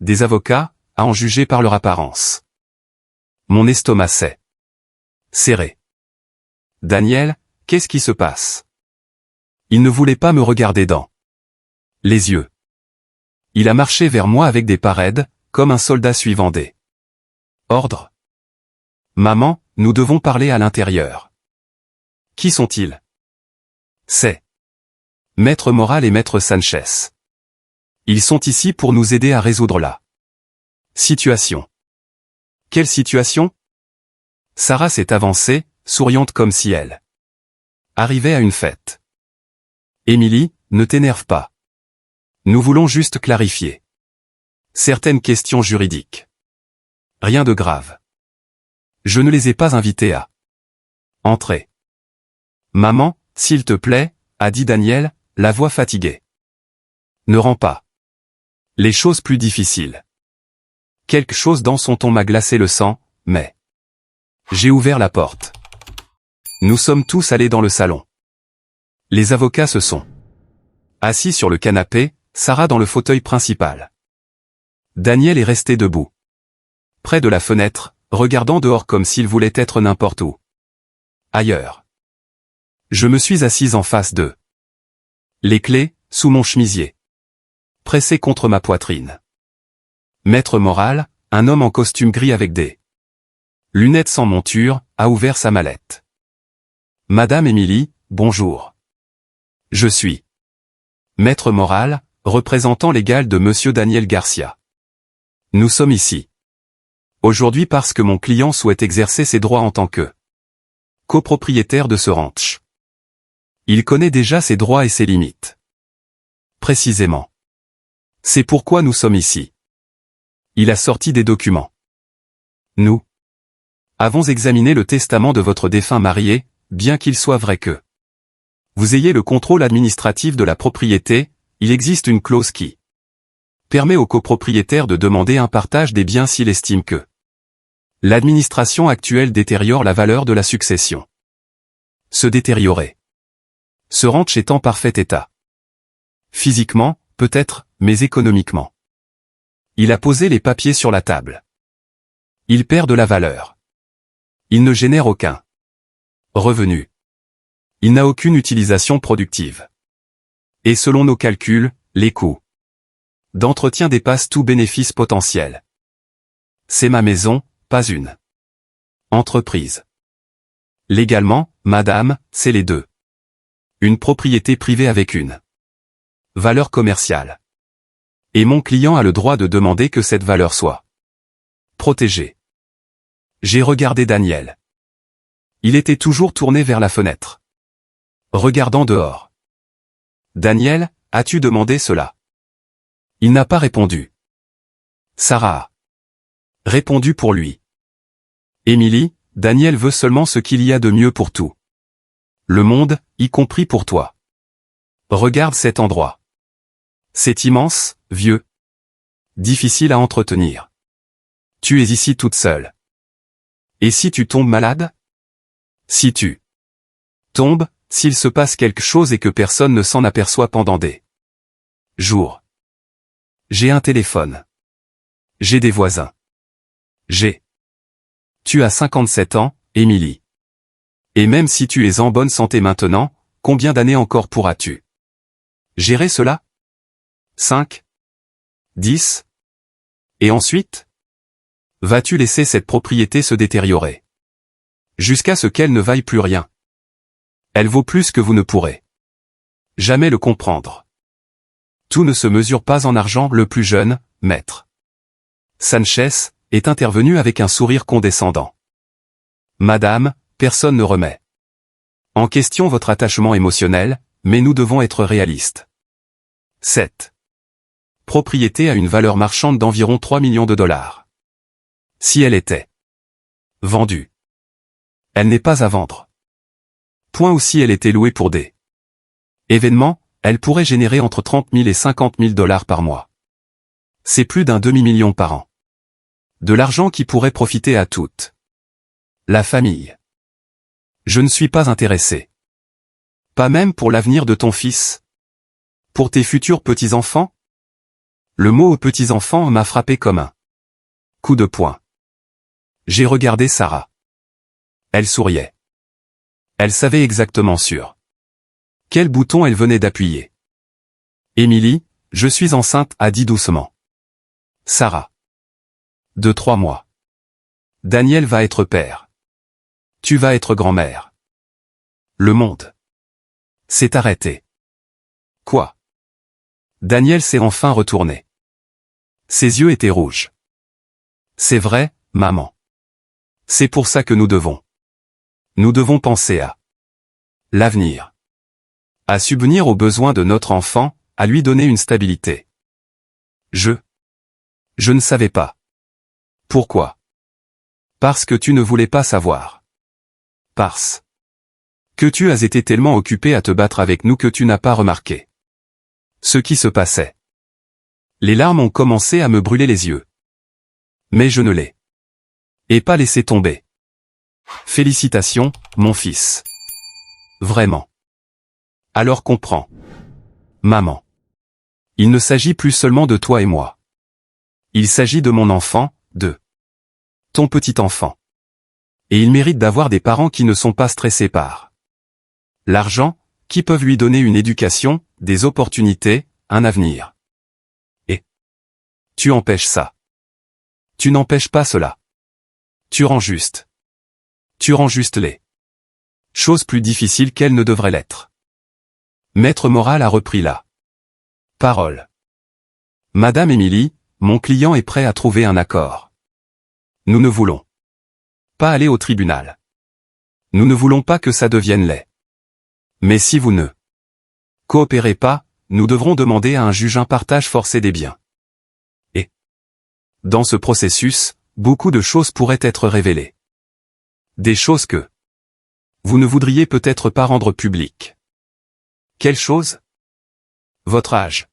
Des avocats, à en juger par leur apparence. Mon estomac s'est serré. Daniel, qu'est-ce qui se passe? Il ne voulait pas me regarder dans les yeux. Il a marché vers moi avec des pas raides, comme un soldat suivant des ordres. Maman, nous devons parler à l'intérieur. Qui sont-ils? C'est Maître Moral et Maître Sanchez. Ils sont ici pour nous aider à résoudre la situation. Quelle situation? Sarah s'est avancée, souriante comme si elle arrivait à une fête. Émilie, ne t'énerve pas. Nous voulons juste clarifier certaines questions juridiques. Rien de grave. Je ne les ai pas invités à entrer. Maman, s'il te plaît, a dit Daniel, la voix fatiguée. Ne rends pas les choses plus difficiles. Quelque chose dans son ton m'a glacé le sang, mais J'ai ouvert la porte. Nous sommes tous allés dans le salon. Les avocats se sont assis sur le canapé, Sarah dans le fauteuil principal. Daniel est resté debout, près de la fenêtre, regardant dehors comme s'il voulait être n'importe où ailleurs. Je me suis assise en face d'eux. Les clés, sous mon chemisier, pressées contre ma poitrine. Maître Moral, un homme en costume gris avec des lunettes sans monture, a ouvert sa mallette. Madame Émilie, bonjour. Je suis Maître Moral, représentant légal de Monsieur Daniel Garcia. Nous sommes ici aujourd'hui parce que mon client souhaite exercer ses droits en tant que copropriétaire de ce ranch. Il connaît déjà ses droits et ses limites. Précisément. C'est pourquoi nous sommes ici. Il a sorti des documents. Nous avons examiné le testament de votre défunt marié, bien qu'il soit vrai que vous ayez le contrôle administratif de la propriété, il existe une clause qui permet au copropriétaire de demander un partage des biens s'il estime que l'administration actuelle détériore la valeur de la succession. Se détériorer. Ce ranch est en parfait état. Physiquement, peut-être, mais économiquement. Il a posé les papiers sur la table. Il perd de la valeur. Il ne génère aucun revenu. Il n'a aucune utilisation productive. Et selon nos calculs, les coûts d'entretien dépassent tout bénéfice potentiel. C'est ma maison, pas une entreprise. Légalement, madame, c'est les deux. Une propriété privée avec une valeur commerciale. Et mon client a le droit de demander que cette valeur soit protégée. J'ai regardé Daniel. Il était toujours tourné vers la fenêtre, regardant dehors. Daniel, as-tu demandé cela? Il n'a pas répondu. Sarah a répondu pour lui. Émilie, Daniel veut seulement ce qu'il y a de mieux pour tout le monde, y compris pour toi. Regarde cet endroit. C'est immense, vieux. Difficile à entretenir. Tu es ici toute seule. Et si tu tombes malade? Si tu tombes, s'il se passe quelque chose et que personne ne s'en aperçoit pendant des jours. J'ai un téléphone. J'ai des voisins. Tu as 57 ans, Émilie. Et même si tu es en bonne santé maintenant, combien d'années encore pourras-tu gérer cela? 5? 10? Et ensuite? Vas-tu laisser cette propriété se détériorer jusqu'à ce qu'elle ne vaille plus rien? Elle vaut plus que vous ne pourrez jamais le comprendre. Tout ne se mesure pas en argent. Le plus jeune, maître Sanchez, est intervenu avec un sourire condescendant. Madame, personne ne remet en question votre attachement émotionnel, mais nous devons être réalistes. Cette propriété a une valeur marchande d'environ 3 millions de dollars. Si elle était vendue, elle n'est pas à vendre. Point. Ou si elle était louée pour des événements, elle pourrait générer entre 30 000 et 50 000 dollars par mois. C'est plus d'un demi-million par an. De l'argent qui pourrait profiter à toute la famille. Je ne suis pas intéressé. Pas même pour l'avenir de ton fils? Pour tes futurs petits-enfants? Le mot petits-enfants m'a frappé comme un coup de poing. J'ai regardé Sarah. Elle souriait. Elle savait exactement sur quel bouton elle venait d'appuyer. Émilie, je suis enceinte, a dit doucement Sarah. De 3 mois. Daniel va être père. Tu vas être grand-mère. Le monde s'est arrêté. Quoi? Daniel s'est enfin retourné. Ses yeux étaient rouges. C'est vrai, maman. C'est pour ça que nous devons penser à l'avenir. À subvenir aux besoins de notre enfant, à lui donner une stabilité. Je ne savais pas. Pourquoi? Parce que tu ne voulais pas savoir. Parce que tu as été tellement occupé à te battre avec nous que tu n'as pas remarqué ce qui se passait. Les larmes ont commencé à me brûler les yeux. Mais je ne l'ai pas laissé tomber. Félicitations, mon fils. Vraiment. Alors comprends. Maman. Il ne s'agit plus seulement de toi et moi. Il s'agit de mon enfant, de ton petit enfant. Et il mérite d'avoir des parents qui ne sont pas stressés par l'argent, qui peuvent lui donner une éducation, des opportunités, un avenir. Et tu empêches ça. Tu n'empêches pas cela. Tu rends juste. Tu rends juste les choses plus difficiles qu'elles ne devraient l'être. Maître Moral a repris la parole. Madame Émilie, mon client est prêt à trouver un accord. Nous ne voulons pas aller au tribunal. Nous ne voulons pas que ça devienne laid. Mais si vous ne coopérez pas, nous devrons demander à un juge un partage forcé des biens. Et dans ce processus, beaucoup de choses pourraient être révélées. Des choses que vous ne voudriez peut-être pas rendre publiques. Quelles choses? Votre âge.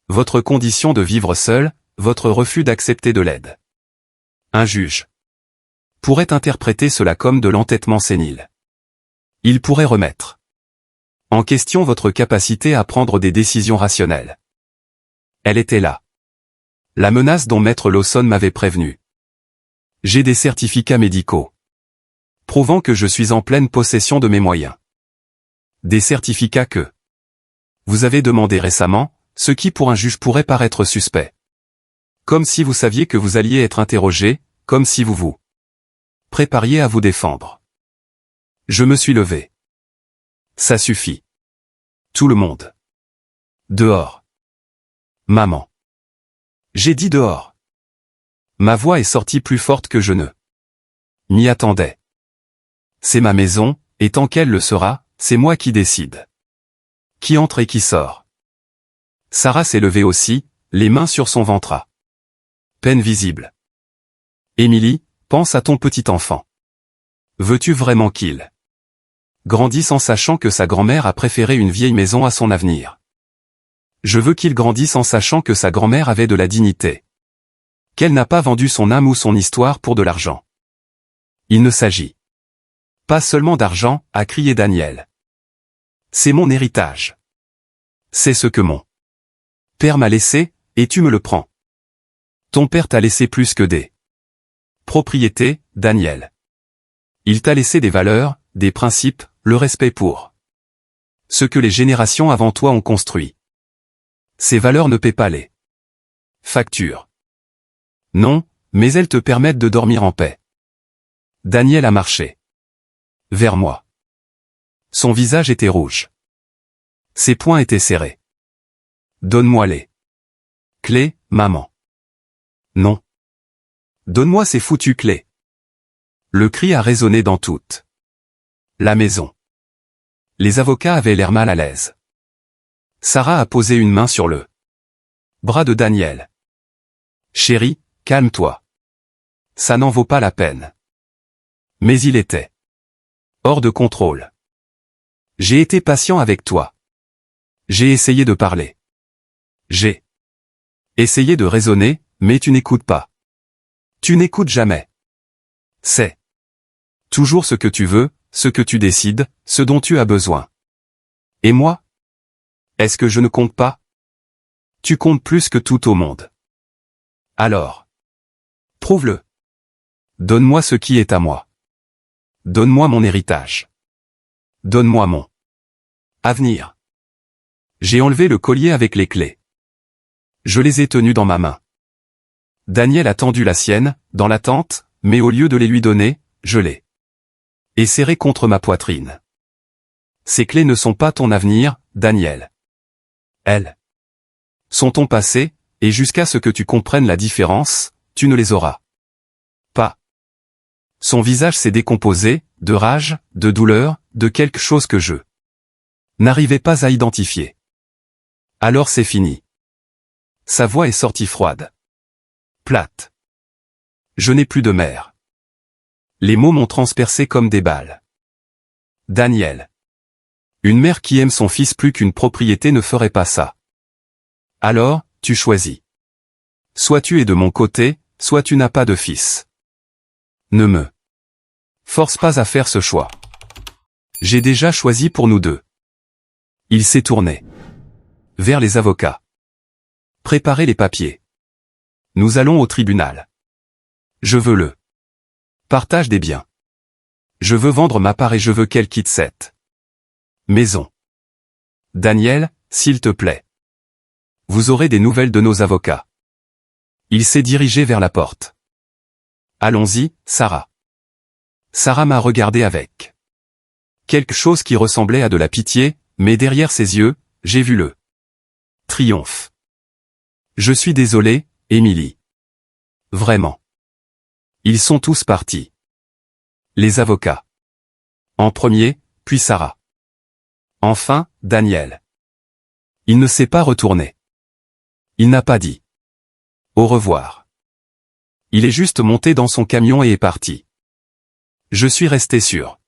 Votre condition de vivre seul, votre refus d'accepter de l'aide. Un juge pourrait interpréter cela comme de l'entêtement sénile. Il pourrait remettre en question votre capacité à prendre des décisions rationnelles. Elle était là. La menace dont Maître Lawson m'avait prévenu. J'ai des certificats médicaux prouvant que je suis en pleine possession de mes moyens. Des certificats que vous avez demandés récemment, ce qui pour un juge pourrait paraître suspect. Comme si vous saviez que vous alliez être interrogé, comme si vous vous prépariez à vous défendre. Je me suis levé. Ça suffit. Tout le monde. Dehors. Maman. J'ai dit dehors. Ma voix est sortie plus forte que je ne m'y attendais. C'est ma maison, et tant qu'elle le sera, c'est moi qui décide. Qui entre et qui sort. Sarah s'est levée aussi, les mains sur son ventre à peine visible. Émilie, pense à ton petit enfant. Veux-tu vraiment qu'il grandisse en sachant que sa grand-mère a préféré une vieille maison à son avenir? Je veux qu'il grandisse en sachant que sa grand-mère avait de la dignité. Qu'elle n'a pas vendu son âme ou son histoire pour de l'argent. Il ne s'agit pas seulement d'argent, a crié Daniel. C'est mon héritage. C'est ce que mon père m'a laissé, et tu me le prends. Ton père t'a laissé plus que des propriétés, Daniel. Il t'a laissé des valeurs, des principes, le respect pour ce que les générations avant toi ont construit. Ces valeurs ne paient pas les factures. Non, mais elles te permettent de dormir en paix. Daniel a marché vers moi. Son visage était rouge. Ses poings étaient serrés. Donne-moi les clés, maman. Non. Donne-moi ces foutues clés. Le cri a résonné dans toute la maison. Les avocats avaient l'air mal à l'aise. Sarah a posé une main sur le bras de Daniel. Chérie, calme-toi. Ça n'en vaut pas la peine. Mais il était hors de contrôle. J'ai été patient avec toi. J'ai essayé de parler. J'ai essayé de raisonner, mais tu n'écoutes pas. Tu n'écoutes jamais. C'est toujours ce que tu veux, ce que tu décides, ce dont tu as besoin. Et moi? Est-ce que je ne compte pas? Tu comptes plus que tout au monde. Alors, prouve-le. Donne-moi ce qui est à moi. Donne-moi mon héritage. Donne-moi mon avenir. J'ai enlevé le collier avec les clés. Je les ai tenues dans ma main. Daniel a tendu la sienne, dans l'attente, mais au lieu de les lui donner, je l'ai serrée contre ma poitrine. Ces clés ne sont pas ton avenir, Daniel. Elles sont ton passé, et jusqu'à ce que tu comprennes la différence, tu ne les auras pas. Son visage s'est décomposé, de rage, de douleur, de quelque chose que je n'arrivais pas à identifier. Alors c'est fini. Sa voix est sortie froide. Plate. Je n'ai plus de mère. Les mots m'ont transpercé comme des balles. Daniel. Une mère qui aime son fils plus qu'une propriété ne ferait pas ça. Alors, tu choisis. Soit tu es de mon côté, soit tu n'as pas de fils. Ne me Force pas à faire ce choix. J'ai déjà choisi pour nous deux. Il s'est tourné vers les avocats. Préparez les papiers. Nous allons au tribunal. Je veux le partage des biens. Je veux vendre ma part et je veux qu'elle quitte cette maison. Daniel, s'il te plaît. Vous aurez des nouvelles de nos avocats. Il s'est dirigé vers la porte. Allons-y, Sarah. Sarah m'a regardé avec quelque chose qui ressemblait à de la pitié, mais derrière ses yeux, j'ai vu le triomphe. Je suis désolé, Émilie. Vraiment. Ils sont tous partis. Les avocats. En premier, puis Sarah. Enfin, Daniel. Il ne s'est pas retourné. Il n'a pas dit au revoir. Il est juste monté dans son camion et est parti. Je suis resté sur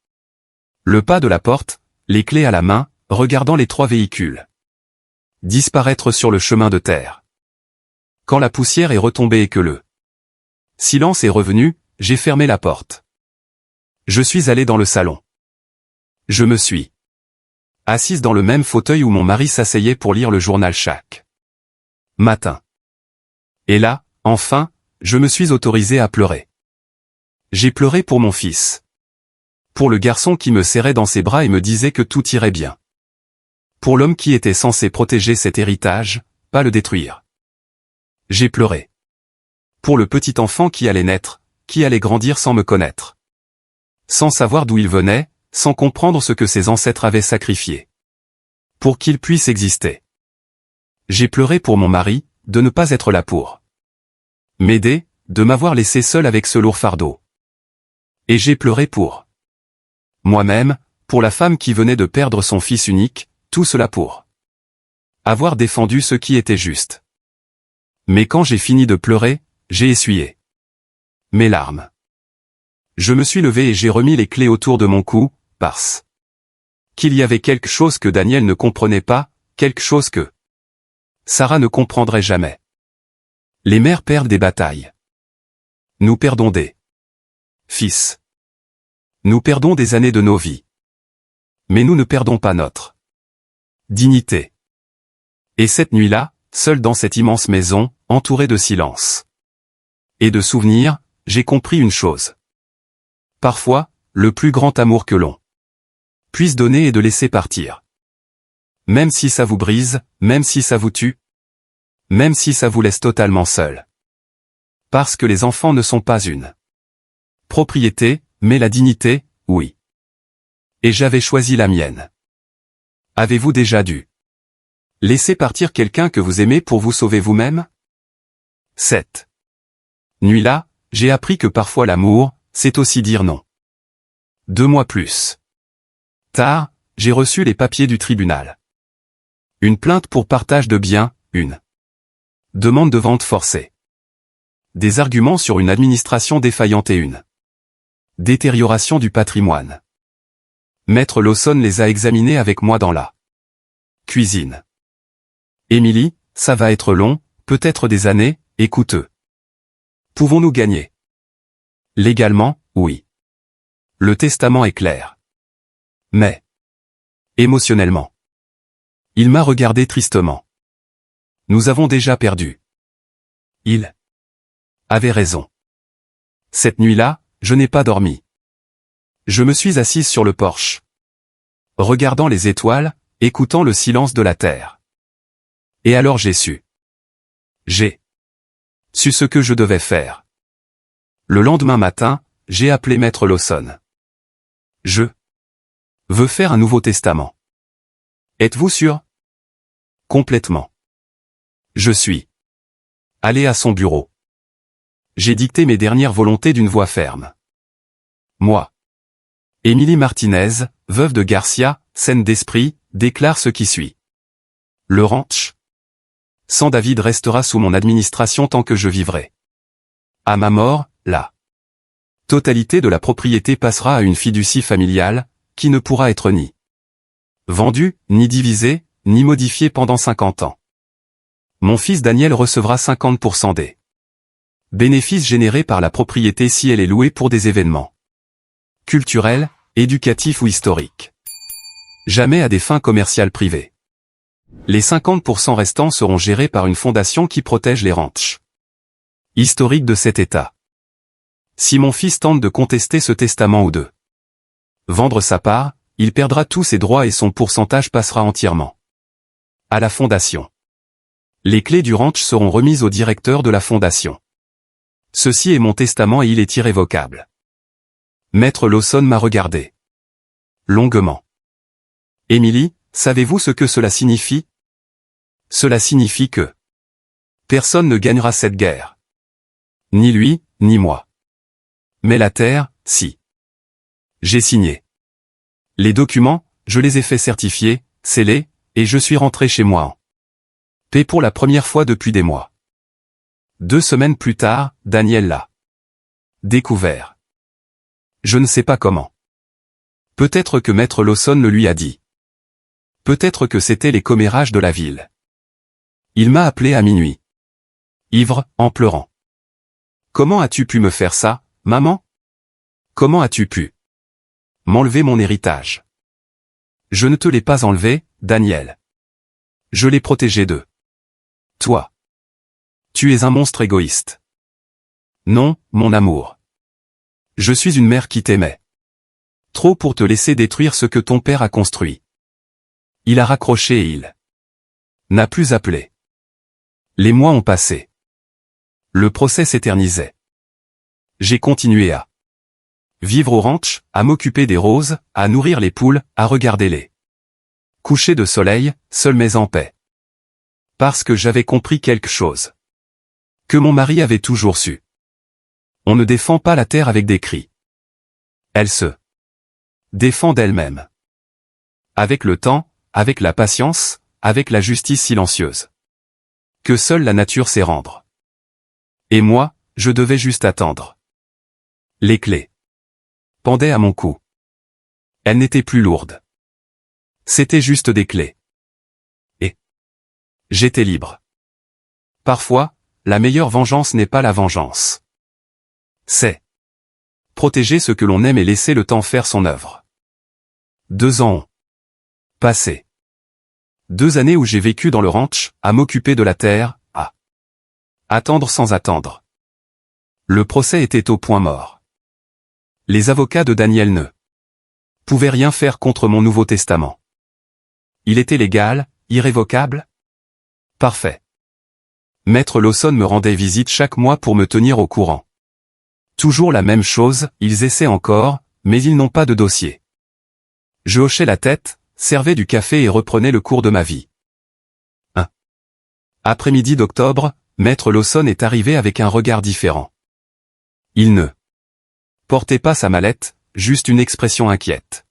le pas de la porte, les clés à la main, regardant les 3 véhicules disparaître sur le chemin de terre. Quand la poussière est retombée et que le silence est revenu, j'ai fermé la porte. Je suis allé dans le salon. Je me suis assise dans le même fauteuil où mon mari s'asseyait pour lire le journal chaque matin. Et là, enfin, je me suis autorisé à pleurer. J'ai pleuré pour mon fils. Pour le garçon qui me serrait dans ses bras et me disait que tout irait bien. Pour l'homme qui était censé protéger cet héritage, pas le détruire. J'ai pleuré. Pour le petit enfant qui allait naître, qui allait grandir sans me connaître. Sans savoir d'où il venait, sans comprendre ce que ses ancêtres avaient sacrifié. Pour qu'il puisse exister. J'ai pleuré pour mon mari, de ne pas être là pour m'aider, de m'avoir laissé seul avec ce lourd fardeau. Et j'ai pleuré pour moi-même, pour la femme qui venait de perdre son fils unique, tout cela pour avoir défendu ce qui était juste. Mais quand j'ai fini de pleurer, j'ai essuyé mes larmes. Je me suis levé et j'ai remis les clés autour de mon cou, parce qu'il y avait quelque chose que Daniel ne comprenait pas, quelque chose que Sarah ne comprendrait jamais. Les mères perdent des batailles. Nous perdons des fils. Nous perdons des années de nos vies. Mais nous ne perdons pas notre dignité. Et cette nuit-là, seul dans cette immense maison, entouré de silence et de souvenirs, j'ai compris une chose. Parfois, le plus grand amour que l'on puisse donner est de laisser partir. Même si ça vous brise, même si ça vous tue, même si ça vous laisse totalement seul. Parce que les enfants ne sont pas une propriété, mais la dignité, oui. Et j'avais choisi la mienne. Avez-vous déjà dû laisser partir quelqu'un que vous aimez pour vous sauver vous-même? Cette nuit-là, j'ai appris que parfois l'amour, c'est aussi dire non. 2 mois plus tard, j'ai reçu les papiers du tribunal. Une plainte pour partage de biens, une demande de vente forcée. Des arguments sur une administration défaillante et une détérioration du patrimoine. Maître Lawson les a examinés avec moi dans la cuisine. Émilie, ça va être long, peut-être des années, et coûteux. Pouvons-nous gagner? Légalement, oui. Le testament est clair. Mais émotionnellement. Il m'a regardé tristement. Nous avons déjà perdu. Il avait raison. Cette nuit-là, je n'ai pas dormi. Je me suis assise sur le porche, regardant les étoiles, écoutant le silence de la terre. Et alors j'ai su. J'ai su ce que je devais faire. Le lendemain matin, j'ai appelé Maître Lawson. Je veux faire un nouveau testament. Êtes-vous sûr? Complètement. Je suis allé à son bureau. J'ai dicté mes dernières volontés d'une voix ferme. Moi. Émilie Martinez, veuve de Garcia, saine d'esprit, déclare ce qui suit. Le ranch sans David restera sous mon administration tant que je vivrai. À ma mort, la totalité de la propriété passera à une fiducie familiale, qui ne pourra être ni vendue, ni divisée, ni modifiée pendant 50 ans. Mon fils Daniel recevra 50% des bénéfices générés par la propriété si elle est louée pour des événements culturel, éducatif ou historique. Jamais à des fins commerciales privées. Les 50% restants seront gérés par une fondation qui protège les ranchs. Historique de cet État. Si mon fils tente de contester ce testament ou de vendre sa part, il perdra tous ses droits et son pourcentage passera entièrement à la fondation. Les clés du ranch seront remises au directeur de la fondation. Ceci est mon testament et il est irrévocable. Maître Lawson m'a regardé longuement. Émilie, savez-vous ce que cela signifie? Cela signifie que personne ne gagnera cette guerre. Ni lui, ni moi. Mais la terre, si. J'ai signé. Les documents, je les ai fait certifier, scellés, et je suis rentré chez moi en paix pour la première fois depuis des mois. 2 semaines plus tard, Daniel l'a découvert. Je ne sais pas comment. Peut-être que Maître Lawson le lui a dit. Peut-être que c'étaient les commérages de la ville. Il m'a appelé à minuit. Ivre, en pleurant. Comment as-tu pu me faire ça, maman? Comment as-tu pu m'enlever mon héritage? Je ne te l'ai pas enlevé, Daniel. Je l'ai protégé de toi. Tu es un monstre égoïste. Non, mon amour. Je suis une mère qui t'aimait trop pour te laisser détruire ce que ton père a construit. Il a raccroché et il n'a plus appelé. Les mois ont passé. Le procès s'éternisait. J'ai continué à vivre au ranch, à m'occuper des roses, à nourrir les poules, à regarder les couchers de soleil, seul mais en paix. Parce que j'avais compris quelque chose. Que mon mari avait toujours su. On ne défend pas la terre avec des cris. Elle se défend d'elle-même. Avec le temps, avec la patience, avec la justice silencieuse. Que seule la nature sait rendre. Et moi, je devais juste attendre. Les clés pendaient à mon cou. Elles n'étaient plus lourdes. C'étaient juste des clés. Et j'étais libre. Parfois, la meilleure vengeance n'est pas la vengeance. C'est protéger ce que l'on aime et laisser le temps faire son œuvre. 2 ans ont passé. 2 années où j'ai vécu dans le ranch, à m'occuper de la terre, à attendre sans attendre. Le procès était au point mort. Les avocats de Daniel ne pouvaient rien faire contre mon Nouveau Testament. Il était légal, irrévocable? Parfait. Maître Lawson me rendait visite chaque mois pour me tenir au courant. Toujours la même chose, ils essaient encore, mais ils n'ont pas de dossier. Je hochais la tête, servais du café et reprenais le cours de ma vie. Un après-midi d'octobre, Maître Lawson est arrivé avec un regard différent. Il ne portait pas sa mallette, juste une expression inquiète.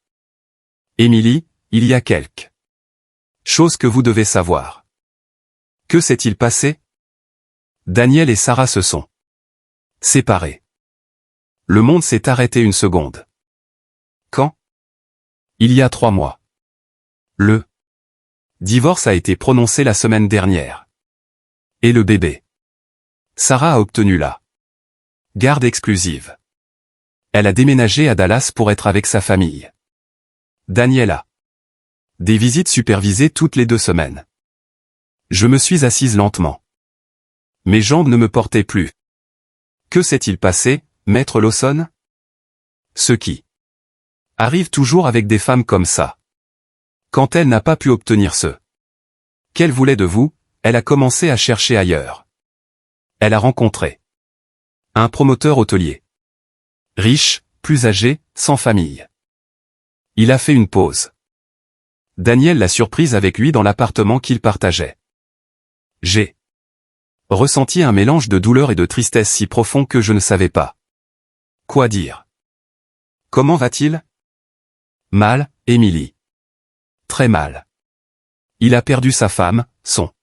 Émilie, il y a quelque chose que vous devez savoir. Que s'est-il passé? Daniel et Sarah se sont séparés. Le monde s'est arrêté une seconde. Quand? Il y a 3 mois. Le divorce a été prononcé la semaine dernière. Et le bébé? Sarah a obtenu la garde exclusive. Elle a déménagé à Dallas pour être avec sa famille. Daniel a des visites supervisées toutes les 2 semaines. Je me suis assise lentement. Mes jambes ne me portaient plus. Que s'est-il passé, Maître Lawson? Ce qui arrive toujours avec des femmes comme ça. Quand elle n'a pas pu obtenir ce qu'elle voulait de vous, elle a commencé à chercher ailleurs. Elle a rencontré un promoteur hôtelier. Riche, plus âgé, sans famille. Il a fait une pause. Daniel l'a surprise avec lui dans l'appartement qu'il partageait. J'ai ressenti un mélange de douleur et de tristesse si profond que je ne savais pas quoi dire. Comment va-t-il? Mal, Émilie. Très mal. Il a perdu sa femme, son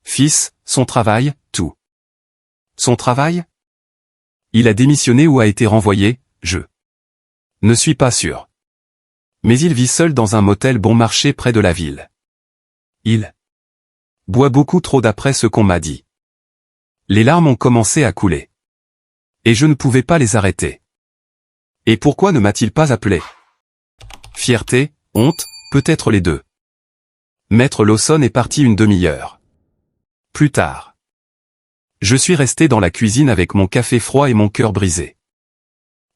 fils, son travail, tout. Son travail? Il a démissionné ou a été renvoyé, je ne suis pas sûr. Mais il vit seul dans un motel bon marché près de la ville. Il boit beaucoup trop d'après ce qu'on m'a dit. Les larmes ont commencé à couler. Et je ne pouvais pas les arrêter. Et pourquoi ne m'a-t-il pas appelé? Fierté, honte, peut-être les deux. Maître Lawson est parti une demi-heure. Plus tard. Je suis resté dans la cuisine avec mon café froid et mon cœur brisé.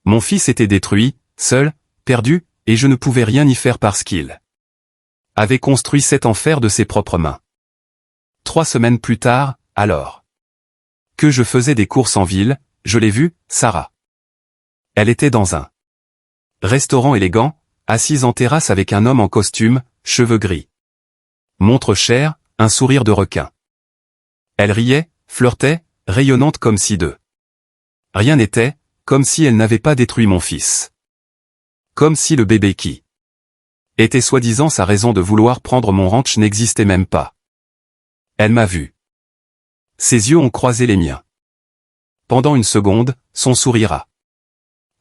Mon fils était détruit, seul, perdu, et je ne pouvais rien y faire parce qu'il avait construit cet enfer de ses propres mains. 3 semaines plus tard, alors que je faisais des courses en ville, je l'ai vue, Sarah. Elle était dans un restaurant élégant, assise en terrasse avec un homme en costume, cheveux gris. Montre chère, un sourire de requin. Elle riait, flirtait, rayonnante comme si de rien n'était, comme si elle n'avait pas détruit mon fils. Comme si le bébé qui était soi-disant sa raison de vouloir prendre mon ranch n'existait même pas. Elle m'a vu. Ses yeux ont croisé les miens. Pendant une seconde, son sourire a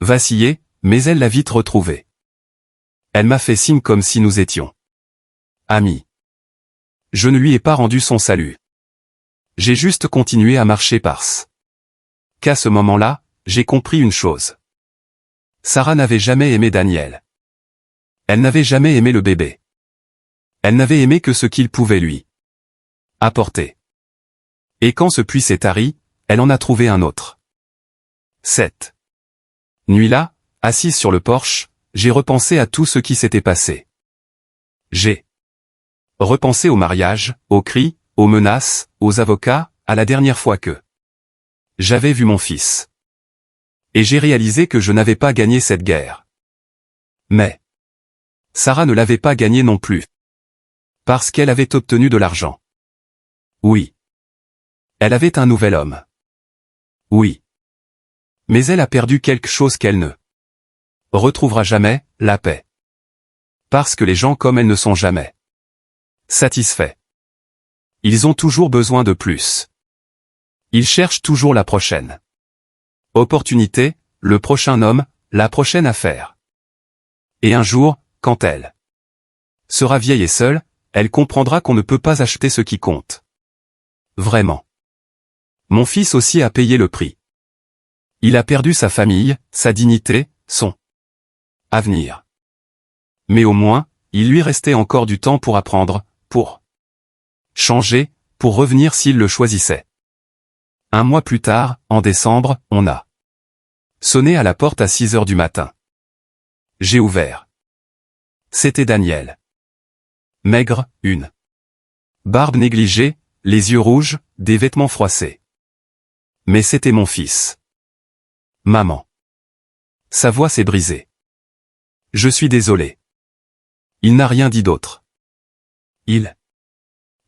vacillé, mais elle l'a vite retrouvé. Elle m'a fait signe comme si nous étions amis. Je ne lui ai pas rendu son salut. J'ai juste continué à marcher parce qu'à ce moment-là, j'ai compris une chose. Sarah n'avait jamais aimé Daniel. Elle n'avait jamais aimé le bébé. Elle n'avait aimé que ce qu'il pouvait lui apporter. Et quand ce puits s'est tari, elle en a trouvé un autre. Cette nuit-là, assise sur le porche, j'ai repensé à tout ce qui s'était passé. J'ai repensé au mariage, aux cris, aux menaces, aux avocats, à la dernière fois que j'avais vu mon fils. Et j'ai réalisé que je n'avais pas gagné cette guerre. Mais Sarah ne l'avait pas gagnée non plus. Parce qu'elle avait obtenu de l'argent. Oui. Elle avait un nouvel homme. Oui. Mais elle a perdu quelque chose qu'elle ne retrouvera jamais, la paix. Parce que les gens comme elle ne sont jamais satisfaits. Ils ont toujours besoin de plus. Ils cherchent toujours la prochaine opportunité, le prochain homme, la prochaine affaire. Et un jour, quand elle sera vieille et seule, elle comprendra qu'on ne peut pas acheter ce qui compte. Vraiment. Mon fils aussi a payé le prix. Il a perdu sa famille, sa dignité, son avenir. Mais au moins, il lui restait encore du temps pour apprendre, pour changer, pour revenir s'il le choisissait. 1 mois plus tard, en décembre, on a sonné à la porte à 6 heures du matin. J'ai ouvert. C'était Daniel. Maigre, une barbe négligée, les yeux rouges, des vêtements froissés. Mais c'était mon fils. Maman. Sa voix s'est brisée. Je suis désolé. Il n'a rien dit d'autre. Il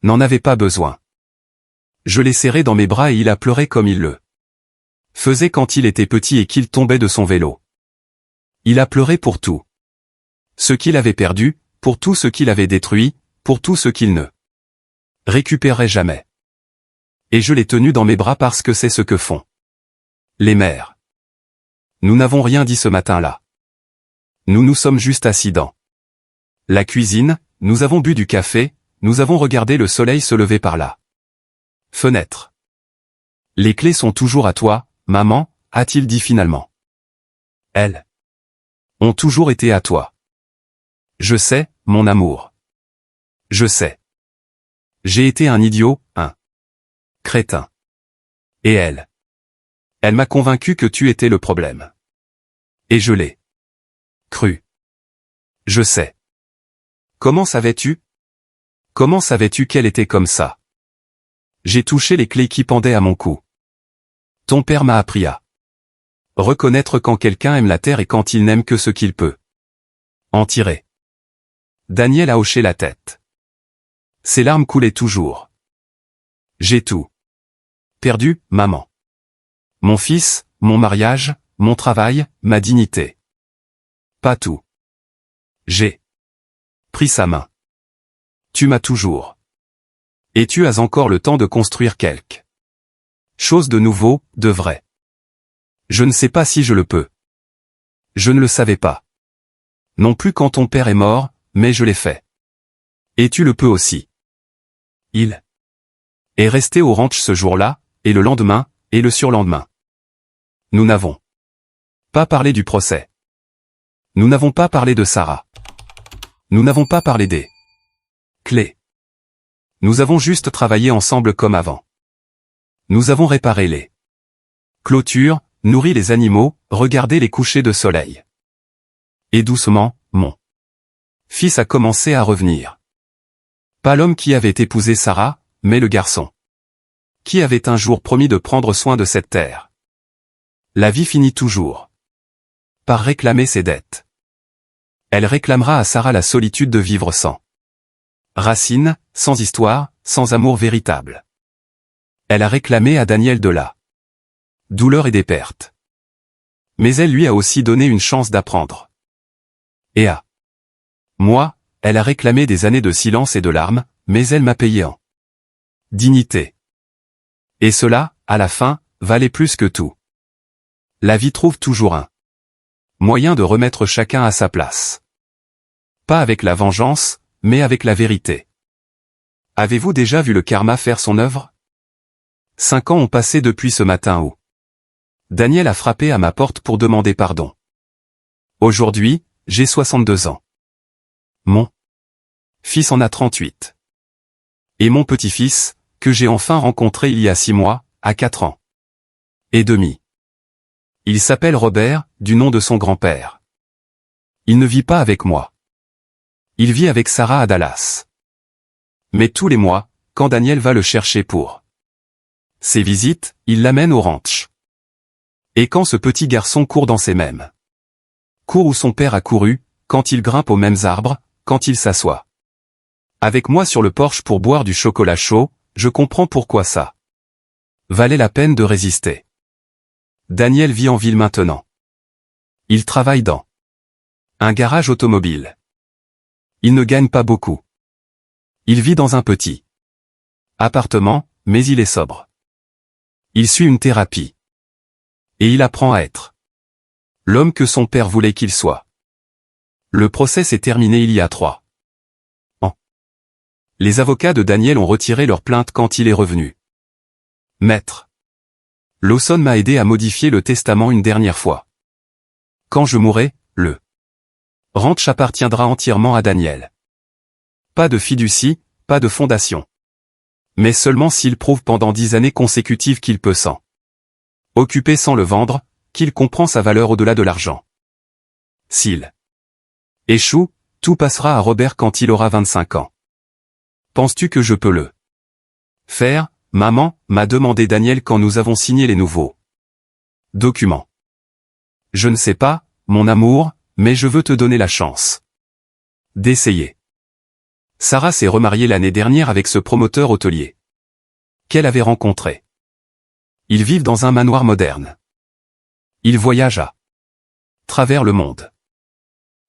n'en avait pas besoin. Je l'ai serré dans mes bras et il a pleuré comme il le faisait quand il était petit et qu'il tombait de son vélo. Il a pleuré pour tout ce qu'il avait perdu, pour tout ce qu'il avait détruit, pour tout ce qu'il ne récupérerait jamais. Et je l'ai tenu dans mes bras parce que c'est ce que font les mères. Nous n'avons rien dit ce matin-là. Nous nous sommes juste assis dans la cuisine, nous avons bu du café, nous avons regardé le soleil se lever par la fenêtre. Les clés sont toujours à toi, maman, a-t-il dit finalement. Elles ont toujours été à toi. Je sais, mon amour. Je sais. J'ai été un idiot, un crétin. Et elle m'a convaincu que tu étais le problème. Et je l'ai cru. Je sais. Comment savais-tu? Comment savais-tu qu'elle était comme ça? J'ai touché les clés qui pendaient à mon cou. Ton père m'a appris à reconnaître quand quelqu'un aime la terre et quand il n'aime que ce qu'il peut en tirer. Daniel a hoché la tête. Ses larmes coulaient toujours. J'ai tout perdu, maman. Mon fils, mon mariage, mon travail, ma dignité. Pas tout. J'ai pris sa main. Tu m'as toujours. Et tu as encore le temps de construire quelque chose de nouveau, de vrai. Je ne sais pas si je le peux. Je ne le savais pas. Non plus quand ton père est mort, mais je l'ai fait. Et tu le peux aussi. Il est resté au ranch ce jour-là, et le lendemain, et le surlendemain. Nous n'avons pas parlé du procès. Nous n'avons pas parlé de Sarah. Nous n'avons pas parlé des clés. Nous avons juste travaillé ensemble comme avant. Nous avons réparé les clôtures, nourri les animaux, regardé les couchers de soleil. Et doucement, mon fils a commencé à revenir. Pas l'homme qui avait épousé Sarah, mais le garçon qui avait un jour promis de prendre soin de cette terre. La vie finit toujours par réclamer ses dettes. Elle réclamera à Sarah la solitude de vivre sans racines, sans histoire, sans amour véritable. Elle a réclamé à Daniel de la douleur et des pertes. Mais elle lui a aussi donné une chance d'apprendre. Et à moi, elle a réclamé des années de silence et de larmes, mais elle m'a payé en dignité. Et cela, à la fin, valait plus que tout. La vie trouve toujours un moyen de remettre chacun à sa place. Pas avec la vengeance, mais avec la vérité. Avez-vous déjà vu le karma faire son œuvre? 5 ans ont passé depuis ce matin où Daniel a frappé à ma porte pour demander pardon. Aujourd'hui, j'ai 62 ans. Mon fils en a 38. Et mon petit-fils, que j'ai enfin rencontré il y a 6 mois, a 4 ans et demi. Il s'appelle Robert, du nom de son grand-père. Il ne vit pas avec moi. Il vit avec Sarah à Dallas. Mais tous les mois, quand Daniel va le chercher pour ses visites, il l'amène au ranch. Et quand ce petit garçon court dans ces mêmes cours où son père a couru, quand il grimpe aux mêmes arbres, quand il s'assoit avec moi sur le porche pour boire du chocolat chaud, je comprends pourquoi ça valait la peine de résister. Daniel vit en ville maintenant. Il travaille dans un garage automobile. Il ne gagne pas beaucoup. Il vit dans un petit appartement, mais il est sobre. Il suit une thérapie. Et il apprend à être l'homme que son père voulait qu'il soit. Le procès s'est terminé il y a 3 ans. Les avocats de Daniel ont retiré leur plainte quand il est revenu. Maître Lawson m'a aidé à modifier le testament une dernière fois. Quand je mourrai, le ranch appartiendra entièrement à Daniel. Pas de fiducie, pas de fondation. Mais seulement s'il prouve pendant 10 années consécutives qu'il peut s'en occuper sans le vendre, qu'il comprend sa valeur au-delà de l'argent. S'il échoue, tout passera à Robert quand il aura 25 ans. Penses-tu que je peux le faire? Maman, m'a demandé Daniel quand nous avons signé les nouveaux documents. Je ne sais pas, mon amour, mais je veux te donner la chance d'essayer. Sarah s'est remariée l'année dernière avec ce promoteur hôtelier qu'elle avait rencontré. Ils vivent dans un manoir moderne. Ils voyagent à travers le monde.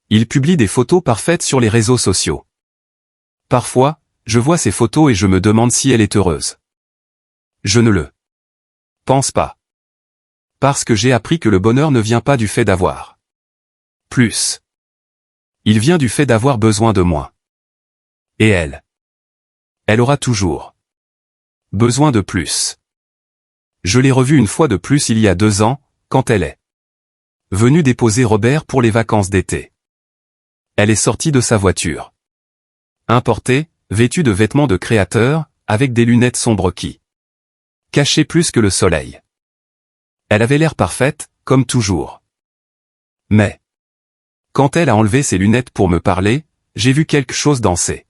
Ils publient des photos parfaites sur les réseaux sociaux. Parfois, je vois ces photos et je me demande si elle est heureuse. Je ne le pense pas. Parce que j'ai appris que le bonheur ne vient pas du fait d'avoir plus. Il vient du fait d'avoir besoin de moins. Et elle aura toujours besoin de plus. Je l'ai revue une fois de plus il y a 2 ans, quand elle est venue déposer Robert pour les vacances d'été. Elle est sortie de sa voiture importée, vêtue de vêtements de créateur, avec des lunettes sombres qui cachaient plus que le soleil. Elle avait l'air parfaite, comme toujours. Mais quand elle a enlevé ses lunettes pour me parler, j'ai vu quelque chose dans ses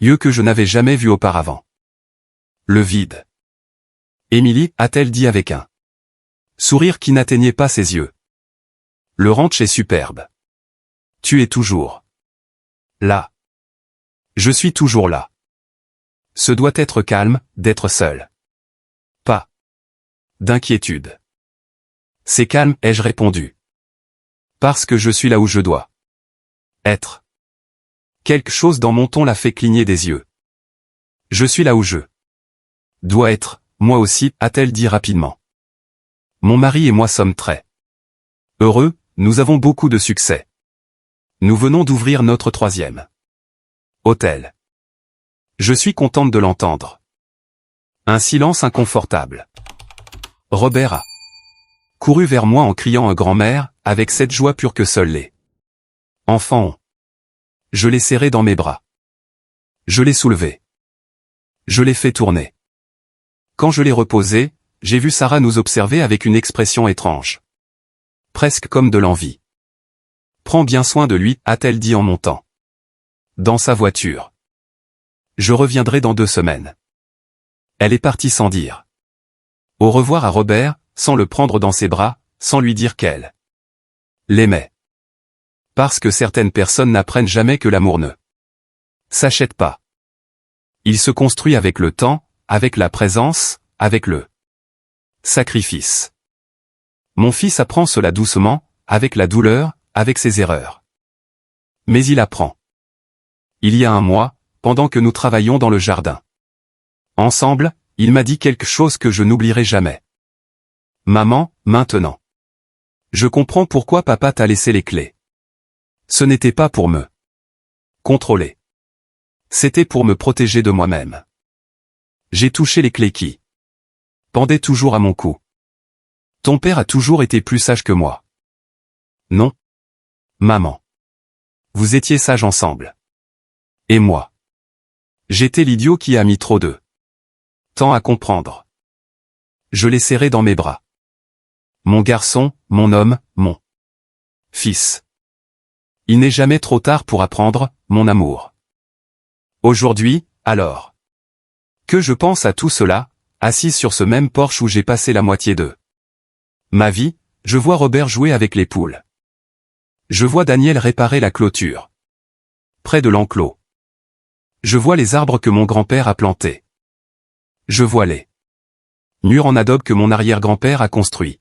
yeux que je n'avais jamais vu auparavant. Le vide. Émilie, a-t-elle dit avec un sourire qui n'atteignait pas ses yeux. Le ranch est superbe. Tu es toujours là. Je suis toujours là. Ce doit être calme, d'être seul. Pas d'inquiétude. C'est calme, ai-je répondu. Parce que je suis là où je dois être. Quelque chose dans mon ton l'a fait cligner des yeux. Je suis là où je dois être, moi aussi, a-t-elle dit rapidement. Mon mari et moi sommes très heureux, nous avons beaucoup de succès. Nous venons d'ouvrir notre 3e hôtel. Je suis contente de l'entendre. Un silence inconfortable. Robert a couru vers moi en criant un grand-mère, avec cette joie pure que seuls les Enfant. Je l'ai serré dans mes bras. Je l'ai soulevé. Je l'ai fait tourner. Quand je l'ai reposé, j'ai vu Sarah nous observer avec une expression étrange. Presque comme de l'envie. Prends bien soin de lui, a-t-elle dit en montant. Dans sa voiture. Je reviendrai dans 2 semaines. Elle est partie sans dire. Au revoir à Robert, sans le prendre dans ses bras, sans lui dire qu'elle l'aimait. Parce que certaines personnes n'apprennent jamais que l'amour ne s'achète pas. Il se construit avec le temps, avec la présence, avec le sacrifice. Mon fils apprend cela doucement, avec la douleur, avec ses erreurs. Mais il apprend. Il y a un mois, pendant que nous travaillions dans le jardin. Ensemble, il m'a dit quelque chose que je n'oublierai jamais. Maman, maintenant. Je comprends pourquoi papa t'a laissé les clés. Ce n'était pas pour me contrôler. C'était pour me protéger de moi-même. J'ai touché les clés qui pendaient toujours à mon cou. Ton père a toujours été plus sage que moi. Non. Maman. Vous étiez sages ensemble. Et moi. J'étais l'idiot qui a mis trop de temps à comprendre. Je l'ai serré dans mes bras. Mon garçon, mon homme, mon fils. Il n'est jamais trop tard pour apprendre, mon amour. Aujourd'hui, alors que je pense à tout cela, assise sur ce même porche où j'ai passé la moitié de ma vie, je vois Robert jouer avec les poules. Je vois Daniel réparer la clôture. Près de l'enclos. Je vois les arbres que mon grand-père a plantés. Je vois les murs en adobe que mon arrière-grand-père a construits.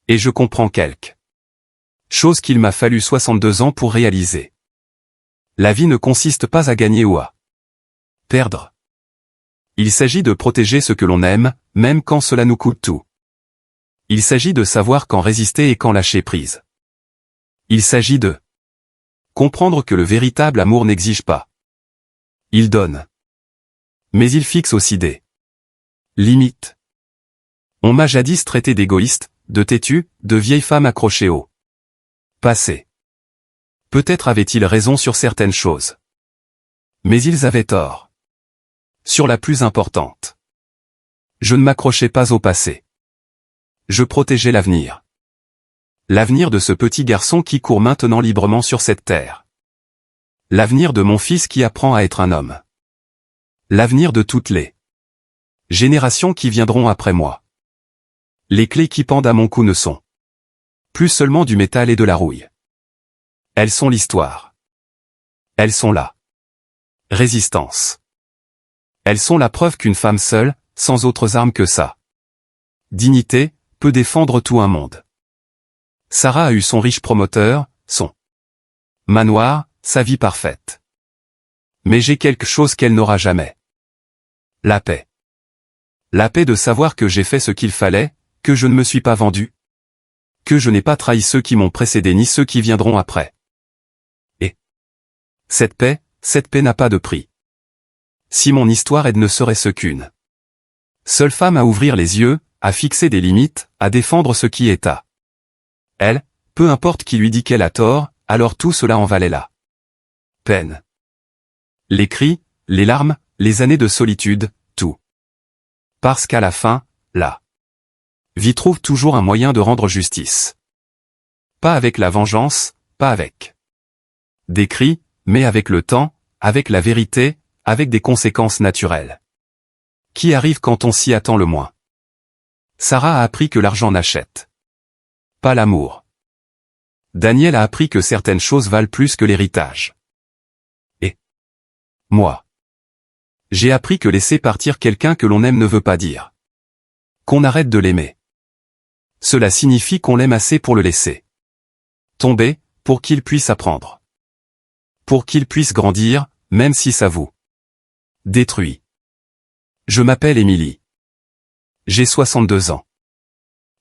Et je comprends quelque chose qu'il m'a fallu 62 ans pour réaliser. La vie ne consiste pas à gagner ou à perdre. Il s'agit de protéger ce que l'on aime, même quand cela nous coûte tout. Il s'agit de savoir quand résister et quand lâcher prise. Il s'agit de comprendre que le véritable amour n'exige pas. Il donne. Mais il fixe aussi des limites. On m'a jadis traité d'égoïste, de têtu, de vieille femme accrochée au passé. Peut-être avaient-ils raison sur certaines choses. Mais ils avaient tort. Sur la plus importante. Je ne m'accrochais pas au passé. Je protégeais l'avenir. L'avenir de ce petit garçon qui court maintenant librement sur cette terre. L'avenir de mon fils qui apprend à être un homme. L'avenir de toutes les générations qui viendront après moi. Les clés qui pendent à mon cou ne sont plus seulement du métal et de la rouille. Elles sont l'histoire. Elles sont la résistance. Elles sont la preuve qu'une femme seule, sans autres armes que sa dignité, peut défendre tout un monde. Sarah a eu son riche promoteur, son manoir, sa vie parfaite. Mais j'ai quelque chose qu'elle n'aura jamais. La paix. La paix de savoir que j'ai fait ce qu'il fallait, que je ne me suis pas vendu. Que je n'ai pas trahi ceux qui m'ont précédé ni ceux qui viendront après. Et cette paix n'a pas de prix. Si mon histoire aide ne serait ce qu'une seule femme à ouvrir les yeux, à fixer des limites, à défendre ce qui est à elle, peu importe qui lui dit qu'elle a tort, alors tout cela en valait la peine. Les cris, les larmes, les années de solitude, tout. Parce qu'à la fin, la vie trouve toujours un moyen de rendre justice. Pas avec la vengeance, pas avec des cris, mais avec le temps, avec la vérité, avec des conséquences naturelles. Qui arrive quand on s'y attend le moins. Sarah a appris que l'argent n'achète pas l'amour. Daniel a appris que certaines choses valent plus que l'héritage. Et moi, j'ai appris que laisser partir quelqu'un que l'on aime ne veut pas dire qu'on arrête de l'aimer. Cela signifie qu'on l'aime assez pour le laisser tomber, pour qu'il puisse apprendre. Pour qu'il puisse grandir, même si ça vous détruit. Je m'appelle Émilie. J'ai 62 ans.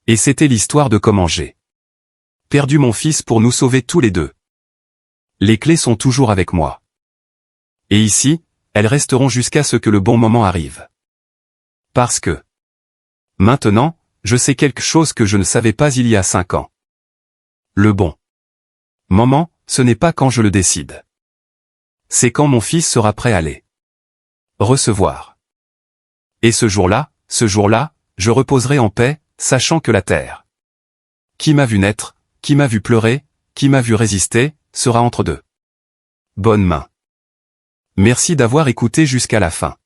Et c'était l'histoire de comment j'ai perdu mon fils pour nous sauver tous les deux. Les clés sont toujours avec moi. Et ici, elles resteront jusqu'à ce que le bon moment arrive. Parce que maintenant, je sais quelque chose que je ne savais pas il y a 5 ans. Le bon moment, ce n'est pas quand je le décide. C'est quand mon fils sera prêt à les recevoir. Et ce jour-là, je reposerai en paix, sachant que la terre qui m'a vu naître, qui m'a vu pleurer, qui m'a vu résister, sera entre deux bonnes mains. Merci d'avoir écouté jusqu'à la fin.